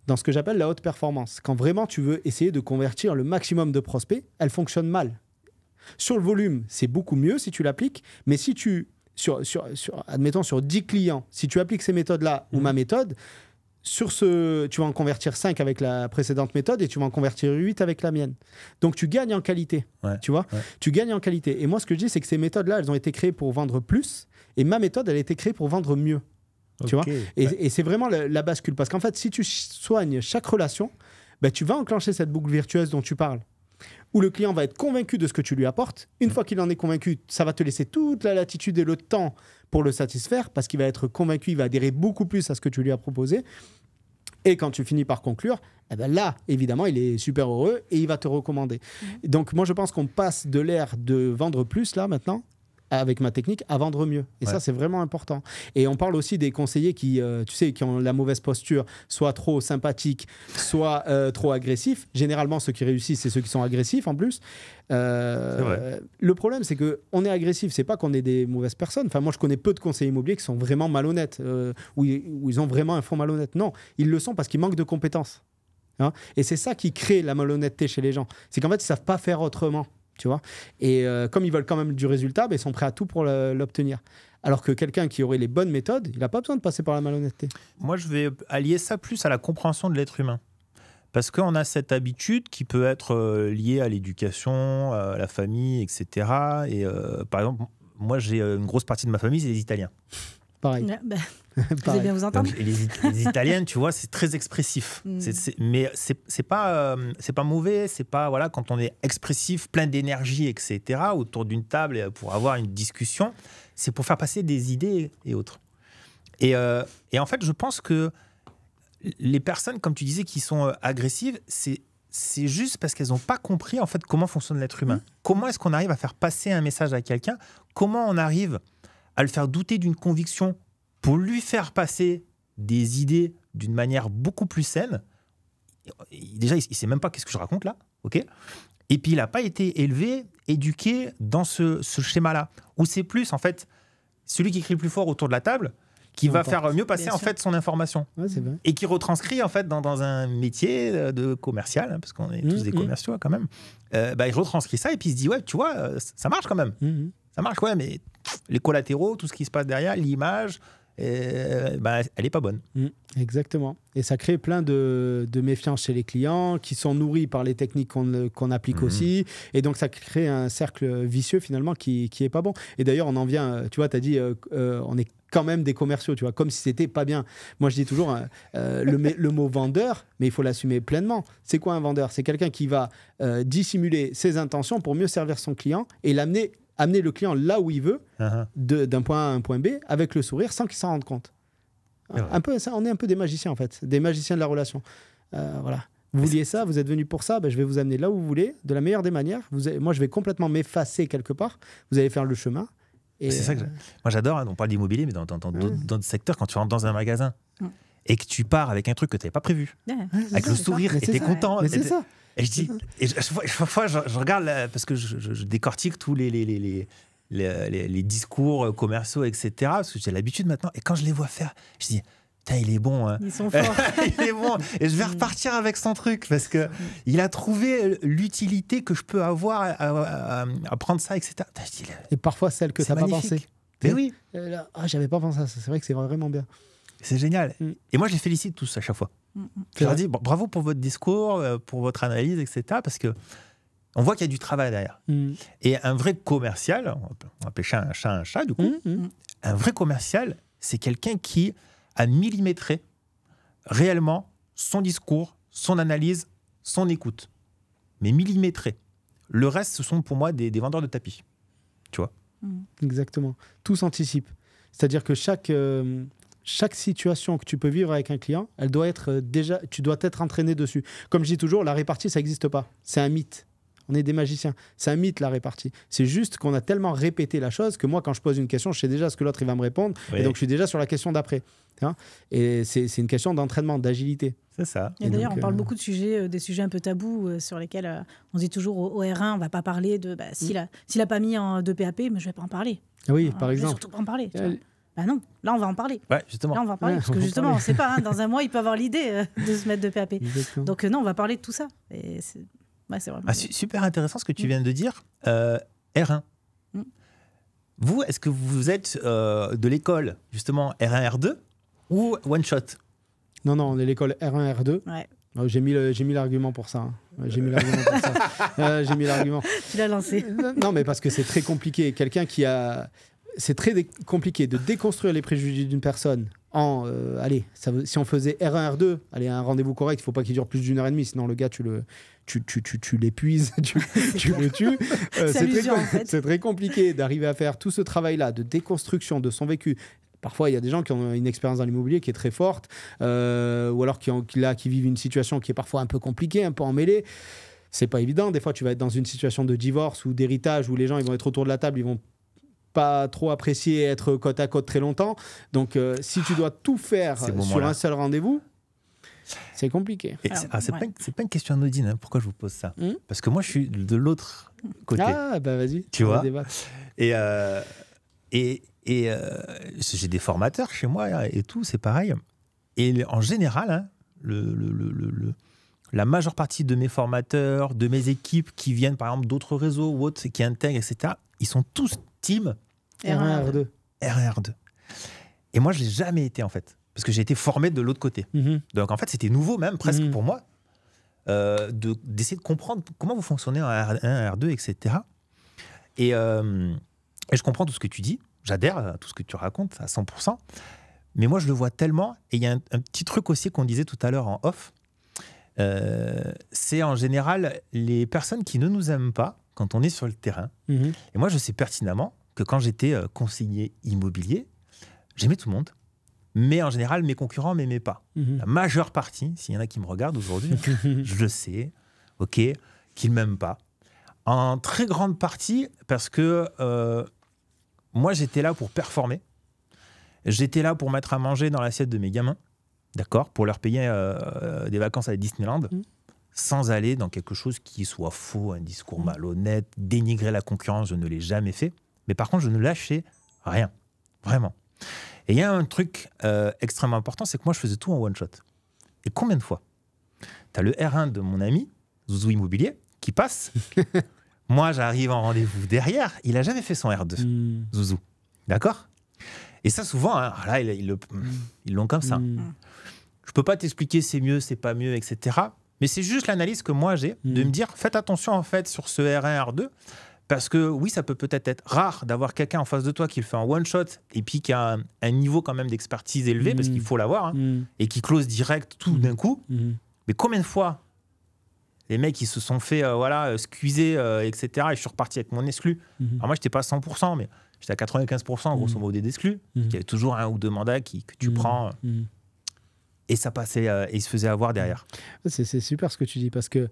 dans ce que j'appelle la haute performance, quand vraiment tu veux essayer de convertir le maximum de prospects, elles fonctionnent mal. Sur le volume, c'est beaucoup mieux si tu l'appliques, mais si tu, admettons sur 10 clients, si tu appliques ces méthodes-là ou ma méthode, tu vas en convertir 5 avec la précédente méthode et tu vas en convertir 8 avec la mienne. Donc, tu gagnes en qualité, tu vois. Tu gagnes en qualité. Et moi, ce que je dis, c'est que ces méthodes-là, elles ont été créées pour vendre plus et ma méthode, elle a été créée pour vendre mieux. Tu vois. Et c'est vraiment la bascule. Parce qu'en fait, si tu soignes chaque relation, tu vas enclencher cette boucle virtueuse dont tu parles, où le client va être convaincu de ce que tu lui apportes. Une fois qu'il en est convaincu, ça va te laisser toute la latitude et le temps pour le satisfaire, parce qu'il va être convaincu, il va adhérer beaucoup plus à ce que tu lui as proposé. Et quand tu finis par conclure, là, évidemment, il est super heureux et il va te recommander. Donc, moi, je pense qu'on passe de l'ère de vendre plus, là, maintenant, avec ma technique, à vendre mieux. Et ça, c'est vraiment important. Et on parle aussi des conseillers qui ont la mauvaise posture, soit trop sympathiques, soit trop agressifs. Généralement, ceux qui réussissent, c'est ceux qui sont agressifs, en plus. Le problème, c'est qu'on est agressif, c'est pas qu'on est des mauvaises personnes. Enfin, moi, je connais peu de conseillers immobiliers qui sont vraiment malhonnêtes, où ils ont vraiment un fond malhonnête. Non, ils le sont parce qu'ils manquent de compétences. Hein, et c'est ça qui crée la malhonnêteté chez les gens. C'est qu'en fait, ils savent pas faire autrement. Tu vois, et comme ils veulent quand même du résultat, ils sont prêts à tout pour l'obtenir. Alors que quelqu'un qui aurait les bonnes méthodes, il n'a pas besoin de passer par la malhonnêteté. Moi, je vais allier ça plus à la compréhension de l'être humain. Parce qu'on a cette habitude qui peut être liée à l'éducation, à la famille, etc. Et par exemple, moi, j'ai une grosse partie de ma famille, c'est des Italiens. Pareil. Vous allez bien vous entendre. Donc, les Italiennes, tu vois, c'est très expressif. Mais c'est pas mauvais. C'est pas, voilà, quand on est expressif, plein d'énergie, etc., autour d'une table pour avoir une discussion, c'est pour faire passer des idées et autres. Et en fait, je pense que les personnes, comme tu disais, qui sont agressives, c'est juste parce qu'elles n'ont pas compris en fait comment fonctionne l'être humain. Comment est-ce qu'on arrive à faire passer un message à quelqu'un? Comment on arrive à le faire douter d'une conviction pour lui faire passer des idées d'une manière beaucoup plus saine? Déjà, il ne sait même pas qu'est-ce que je raconte là, ok? Et puis, il n'a pas été élevé, éduqué dans ce schéma-là, où c'est plus, en fait, celui qui crie le plus fort autour de la table qui va faire mieux passer en fait son information. Ouais, c'est vrai. Et qui retranscrit en fait dans un métier de commercial, hein, parce qu'on est tous des commerciaux quand même. Il retranscrit ça et puis il se dit ouais, tu vois, ça marche quand même. Ça marche, ouais, mais les collatéraux, tout ce qui se passe derrière, l'image, elle est pas bonne. Exactement. Et ça crée plein de méfiance chez les clients qui sont nourris par les techniques qu'on applique aussi. Et donc, ça crée un cercle vicieux finalement qui est pas bon. Et d'ailleurs, on en vient, tu vois, tu as dit, on est quand même des commerciaux, tu vois, comme si c'était pas bien. Moi, je dis toujours le mot vendeur, mais il faut l'assumer pleinement. C'est quoi un vendeur? C'est quelqu'un qui va dissimuler ses intentions pour mieux servir son client et amener le client là où il veut, d'un point A à un point B, avec le sourire, sans qu'il s'en rende compte. On est un peu des magiciens, en fait, des magiciens de la relation. Voilà. Vous vouliez ça, vous êtes venu pour ça, je vais vous amener là où vous voulez, de la meilleure des manières. Moi, je vais complètement m'effacer quelque part. Vous allez faire le chemin. C'est ça que moi j'adore, on parle d'immobilier, mais dans d'autres secteurs, quand tu rentres dans un magasin et que tu pars avec un truc que tu n'avais pas prévu, avec le sourire, et tu es content. C'est ça. Et je dis, chaque fois, je regarde, parce que je décortique tous les discours commerciaux, etc. Parce que j'ai l'habitude maintenant. Et quand je les vois faire, je dis, putain, il est bon. Hein. Ils sont forts. Il est bon. Et je vais repartir avec son truc parce qu'il a trouvé l'utilité que je peux avoir à prendre ça, etc. Et parfois celle que tu n'as pas pensé. Mais oui. J'avais pas pensé à ça. C'est vrai que c'est vraiment bien. C'est génial. Et moi, je les félicite tous à chaque fois. Je leur dis bravo pour votre discours, pour votre analyse, etc. Parce que on voit qu'il y a du travail derrière. Et un vrai commercial, on va appeler un chat, du coup. Un vrai commercial, c'est quelqu'un qui a millimétré réellement son discours, son analyse, son écoute. Mais millimétré. Le reste, ce sont pour moi des vendeurs de tapis. Tu vois ? Exactement. Tout s'anticipe. C'est-à-dire que chaque situation que tu peux vivre avec un client, elle doit être tu dois être entraîné dessus. Comme je dis toujours, la répartie, ça n'existe pas. C'est un mythe. On est des magiciens. C'est un mythe, la répartie. C'est juste qu'on a tellement répété la chose que moi, quand je pose une question, je sais déjà ce que l'autre il va me répondre. Oui. Et donc, je suis déjà sur la question d'après. Et c'est une question d'entraînement, d'agilité. C'est ça. Et d'ailleurs, on parle beaucoup de sujets, des sujets un peu tabous sur lesquels on dit toujours au R1, on ne va pas parler de s'il n'a pas mis de PAP, mais je ne vais pas en parler. Oui, par exemple. Je vais surtout pas en parler. Bah non, là on va en parler. Ouais, justement. Là on va en parler parce que justement on ne sait pas. Dans un mois il peut avoir l'idée de se mettre de PAP. Exactement. Donc non, on va parler de tout ça. Et c'est vraiment super intéressant ce que tu viens de dire. R1. Vous, est-ce que vous êtes de l'école justement R1, R2 ou One Shot ? Non, on est l'école R1, R2. Ouais. J'ai mis l'argument pour ça. J'ai mis l'argument pour ça. J'ai mis l'argument. Tu l'as lancé. Non, mais parce que c'est très compliqué. C'est très compliqué de déconstruire les préjugés d'une personne si on faisait R1, R2, un rendez-vous correct, il ne faut pas qu'il dure plus d'1 heure et demie, sinon le gars, tu l'épuises, tu le tues. C'est très compliqué d'arriver à faire tout ce travail-là de déconstruction de son vécu. Parfois, il y a des gens qui ont une expérience dans l'immobilier qui est très forte, ou alors qui vivent une situation qui est parfois un peu compliquée, un peu emmêlée. C'est pas évident. Des fois, tu vas être dans une situation de divorce ou d'héritage où les gens ils vont être autour de la table, ils vont pas trop apprécier être côte à côte très longtemps. Donc, si tu dois tout faire sur un seul rendez-vous, c'est compliqué. C'est pas une question anodine. Hein. Pourquoi je vous pose ça ? Parce que moi, je suis de l'autre côté. Ah, bah vas-y. Tu vois ? Et j'ai des formateurs chez moi et tout, c'est pareil. Et en général, hein, la majeure partie de mes formateurs, de mes équipes qui viennent par exemple d'autres réseaux ou autres, qui intègrent, etc., ils sont tous team R1, R2. R1, R2. Et moi, je ne l'ai jamais été en fait, parce que j'ai été formé de l'autre côté. Donc en fait, c'était nouveau même presque pour moi d'essayer de comprendre comment vous fonctionnez en R1, R2, etc. Et je comprends tout ce que tu dis. J'adhère à tout ce que tu racontes à 100%. Mais moi, je le vois tellement. Et il y a un petit truc aussi qu'on disait tout à l'heure en off. C'est en général les personnes qui ne nous aiment pas quand on est sur le terrain. Et moi, je sais pertinemment que quand j'étais conseiller immobilier, j'aimais tout le monde. Mais en général, mes concurrents ne m'aimaient pas. La majeure partie, s'il y en a qui me regardent aujourd'hui, je le sais, qu'ils ne m'aiment pas. En très grande partie parce que moi, j'étais là pour performer. J'étais là pour mettre à manger dans l'assiette de mes gamins, d'accord, pour leur payer des vacances à Disneyland, sans aller dans quelque chose qui soit faux, un discours malhonnête, dénigrer la concurrence, je ne l'ai jamais fait. Mais par contre, je ne lâchais rien, vraiment. Et il y a un truc extrêmement important, c'est que moi, je faisais tout en one shot. Et combien de fois tu as le R1 de mon ami, Zouzou Immobilier, qui passe. Moi, j'arrive en rendez-vous derrière. Il n'a jamais fait son R2, Zouzou. D'accord ? Et ça, souvent, hein, là, ils l'ont comme ça. Je ne peux pas t'expliquer c'est mieux, c'est pas mieux, etc. Mais c'est juste l'analyse que moi j'ai de me dire faites attention en fait sur ce R1, R2. Parce que oui, ça peut peut-être être rare d'avoir quelqu'un en face de toi qui le fait en one shot et puis qui a un niveau quand même d'expertise élevé, parce qu'il faut l'avoir, et qui close direct tout d'un coup. Mais combien de fois les mecs, ils se sont fait squeezer, etc. Et je suis reparti avec mon exclu. Alors moi, je n'étais pas à 100%, mais j'étais à 95%, grosso modo, d'exclus. Il y avait toujours un ou deux mandats que tu prends. et ça passait, et il se faisait avoir derrière. C'est super ce que tu dis, parce que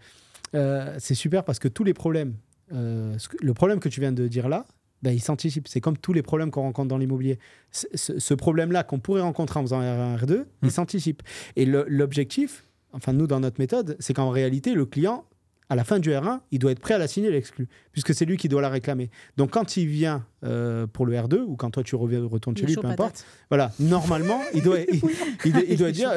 c'est super parce que tous les problèmes, le problème que tu viens de dire là, ben, il s'anticipe. C'est comme tous les problèmes qu'on rencontre dans l'immobilier. Ce problème-là qu'on pourrait rencontrer en faisant R1, R2, il s'anticipe. Et l'objectif, enfin nous dans notre méthode, c'est qu'en réalité, le client, à la fin du R1, il doit être prêt à la signer, l'exclus, puisque c'est lui qui doit la réclamer. Donc quand il vient pour le R2, ou quand toi tu retournes chez lui, peu importe, voilà, normalement, il doit dire,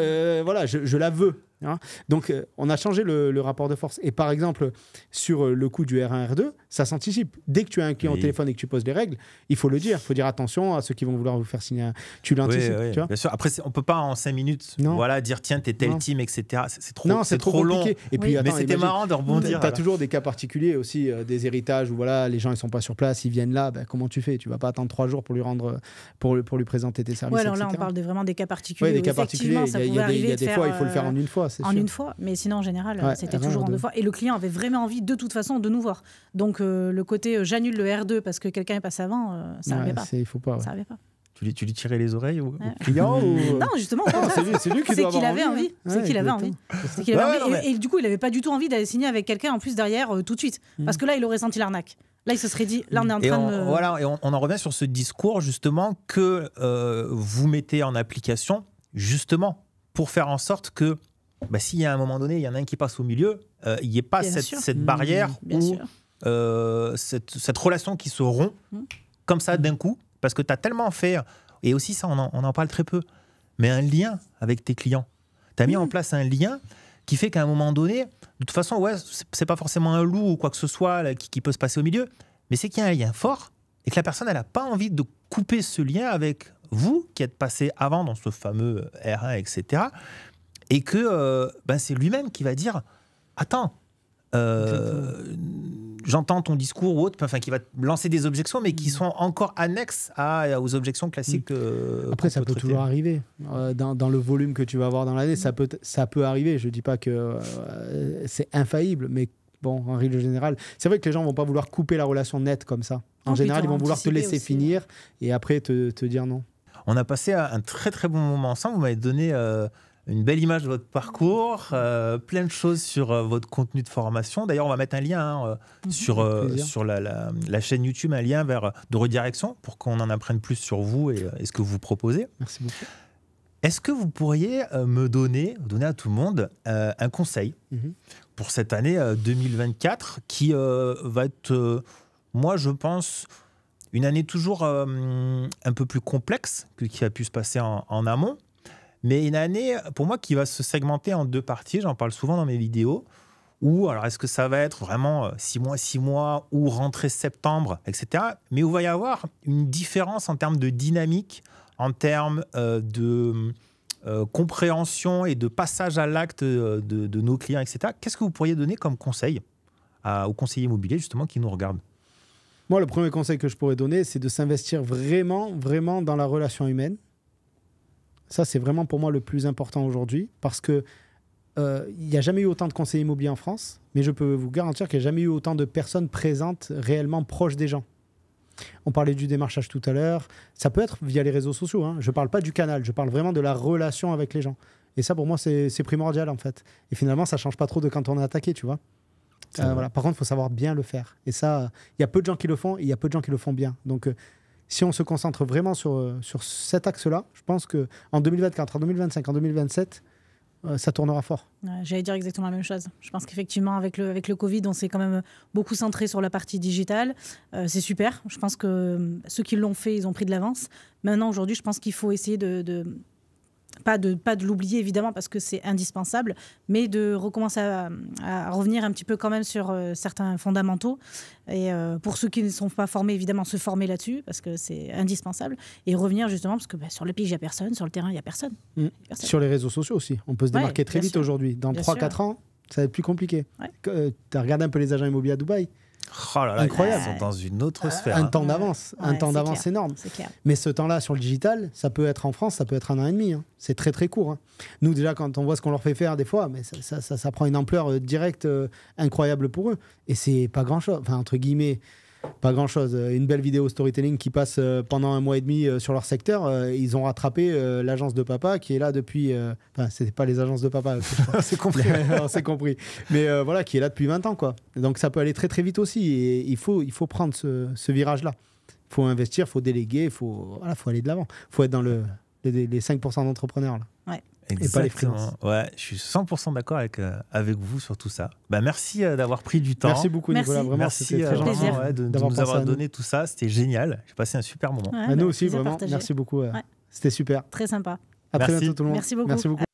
voilà, je la veux. Hein. Donc on a changé le rapport de force. Et par exemple, sur le coût du R1, R2, ça s'anticipe. Dès que tu as un client au téléphone et que tu poses des règles, il faut le dire. Il faut dire attention à ceux qui vont vouloir vous faire signer. Tu l'anticipes. Tu vois, bien sûr. Après, on ne peut pas en 5 minutes dire tiens, t'es tel team, etc. C'est trop long. Et puis, mais c'était marrant de rebondir. Tu as toujours des cas particuliers aussi, des héritages où voilà, les gens ne sont pas sur place, ils viennent là. Ben, comment tu fais? Tu ne vas pas attendre 3 jours pour lui présenter tes services. Alors là, on parle vraiment des cas particuliers. Oui, des cas particuliers. Il y a des fois, il faut le faire en une fois. En une fois, mais sinon en général c'était toujours en 2 fois, et le client avait vraiment envie de toute façon de nous voir, donc le côté j'annule le R2 parce que quelqu'un est passé avant, ça n'arrivait pas. Il faut pas, ça n'arrivait pas. Tu lui tirais les oreilles au client ou... Non, justement, c'est lui qui doit avoir envie. C'est qu'il avait envie. Et du coup, il n'avait pas du tout envie d'aller signer avec quelqu'un en plus derrière tout de suite, parce que là, il aurait senti l'arnaque. Là, il se serait dit, là, on est en train de... Voilà, et on en revient sur ce discours, justement, que vous mettez en application, justement, pour faire en sorte que s'il y a un moment donné, il y en a un qui passe au milieu, il n'y ait pas cette barrière ou cette relation qui se rompt comme ça d'un coup, parce que tu as tellement fait, et aussi ça on en parle très peu, mais un lien avec tes clients. Tu as mis en place un lien qui fait qu'à un moment donné, de toute façon, c'est pas forcément un loup ou quoi que ce soit là, qui peut se passer au milieu, mais c'est qu'il y a un lien fort et que la personne elle n'a pas envie de couper ce lien avec vous qui êtes passé avant dans ce fameux R1, etc. Et que c'est lui-même qui va dire « Attends, j'entends ton discours ou autre », enfin qui va lancer des objections, mais qui sont encore annexes aux objections classiques. Après, ça peut toujours arriver. Dans le volume que tu vas avoir dans l'année, ça peut arriver. Je ne dis pas que c'est infaillible, mais bon, en règle générale, c'est vrai que les gens ne vont pas vouloir couper la relation nette comme ça. En général, ils vont vouloir te laisser finir et après te dire non. On a passé un très très bon moment ensemble. Vous m'avez donné... une belle image de votre parcours, plein de choses sur votre contenu de formation. D'ailleurs, on va mettre un lien sur la chaîne YouTube, un lien vers de redirection pour qu'on en apprenne plus sur vous et ce que vous proposez. Merci beaucoup. Est-ce que vous pourriez me donner à tout le monde un conseil pour cette année 2024 qui va être, moi je pense, une année toujours un peu plus complexe que qui a pu se passer en amont, mais une année, pour moi, qui va se segmenter en 2 parties. J'en parle souvent dans mes vidéos. Ou alors, est-ce que ça va être vraiment 6 mois, ou rentrée septembre, etc. Mais où il va y avoir une différence en termes de dynamique, en termes de compréhension et de passage à l'acte de nos clients, etc. Qu'est-ce que vous pourriez donner comme conseil aux conseillers immobiliers, justement, qui nous regardent? Moi, le premier conseil que je pourrais donner, c'est de s'investir vraiment, vraiment dans la relation humaine. Ça, c'est vraiment pour moi le plus important aujourd'hui, parce qu'il n'y a jamais eu autant de conseillers immobiliers en France, mais je peux vous garantir qu'il n'y a jamais eu autant de personnes présentes réellement proches des gens. On parlait du démarchage tout à l'heure, ça peut être via les réseaux sociaux, hein. Je ne parle pas du canal, je parle vraiment de la relation avec les gens. Et ça, pour moi, c'est primordial en fait. Et finalement, ça ne change pas trop de quand on est attaqué, tu vois. Voilà. Par contre, il faut savoir bien le faire. Et ça, il y a peu de gens qui le font, et il y a peu de gens qui le font bien. Donc, si on se concentre vraiment sur cet axe-là, je pense qu'en 2024, en 2025, en 2027, ça tournera fort. J'allais dire exactement la même chose. Je pense qu'effectivement, avec le Covid, on s'est quand même beaucoup centré sur la partie digitale. C'est super. Je pense que ceux qui l'ont fait, ils ont pris de l'avance. Maintenant, aujourd'hui, je pense qu'il faut essayer pas de l'oublier évidemment parce que c'est indispensable, mais de recommencer à revenir un petit peu quand même sur certains fondamentaux, et pour ceux qui ne sont pas formés, évidemment se former là-dessus parce que c'est indispensable, et revenir justement parce que sur le pitch il n'y a personne, sur le terrain il n'y a personne. Sur les réseaux sociaux aussi, on peut se démarquer très vite aujourd'hui. Dans 3-4 ans, ça va être plus compliqué. Tu as regardé un peu les agents immobiliers à Dubaï? Oh là là, incroyable. Ils sont dans une autre sphère. Un temps d'avance, énorme. Mais ce temps-là sur le digital, ça peut être en France, ça peut être 1 an et demi. Hein. C'est très très court. Hein. Nous déjà, quand on voit ce qu'on leur fait faire des fois, mais ça prend une ampleur directe incroyable pour eux. Et c'est pas grand-chose. Enfin, entre guillemets, Pas grand-chose. Une belle vidéo storytelling qui passe pendant 1 mois et demi sur leur secteur. Ils ont rattrapé l'agence de papa qui est là depuis... Enfin, c'était pas les agences de papa. C'est compris. On s'est compris. Mais voilà, qui est là depuis 20 ans, quoi. Donc ça peut aller très très vite aussi. Et il faut prendre ce virage-là. Il faut investir, il faut déléguer, il faut aller de l'avant. Il faut être dans les 5% d'entrepreneurs, là. Ouais. Et pas les freelances. Ouais, je suis 100% d'accord avec vous sur tout ça. Bah, merci d'avoir pris du temps. Merci beaucoup, Nicolas. Merci. Vraiment, Merci c'était très gentil de nous avoir donné tout ça. C'était génial. J'ai passé un super moment. Ouais, nous aussi, plaisir vraiment. partagé. Merci beaucoup. Ouais. C'était super. Très sympa. À très Merci. bientôt, tout le monde. Merci beaucoup. Merci beaucoup.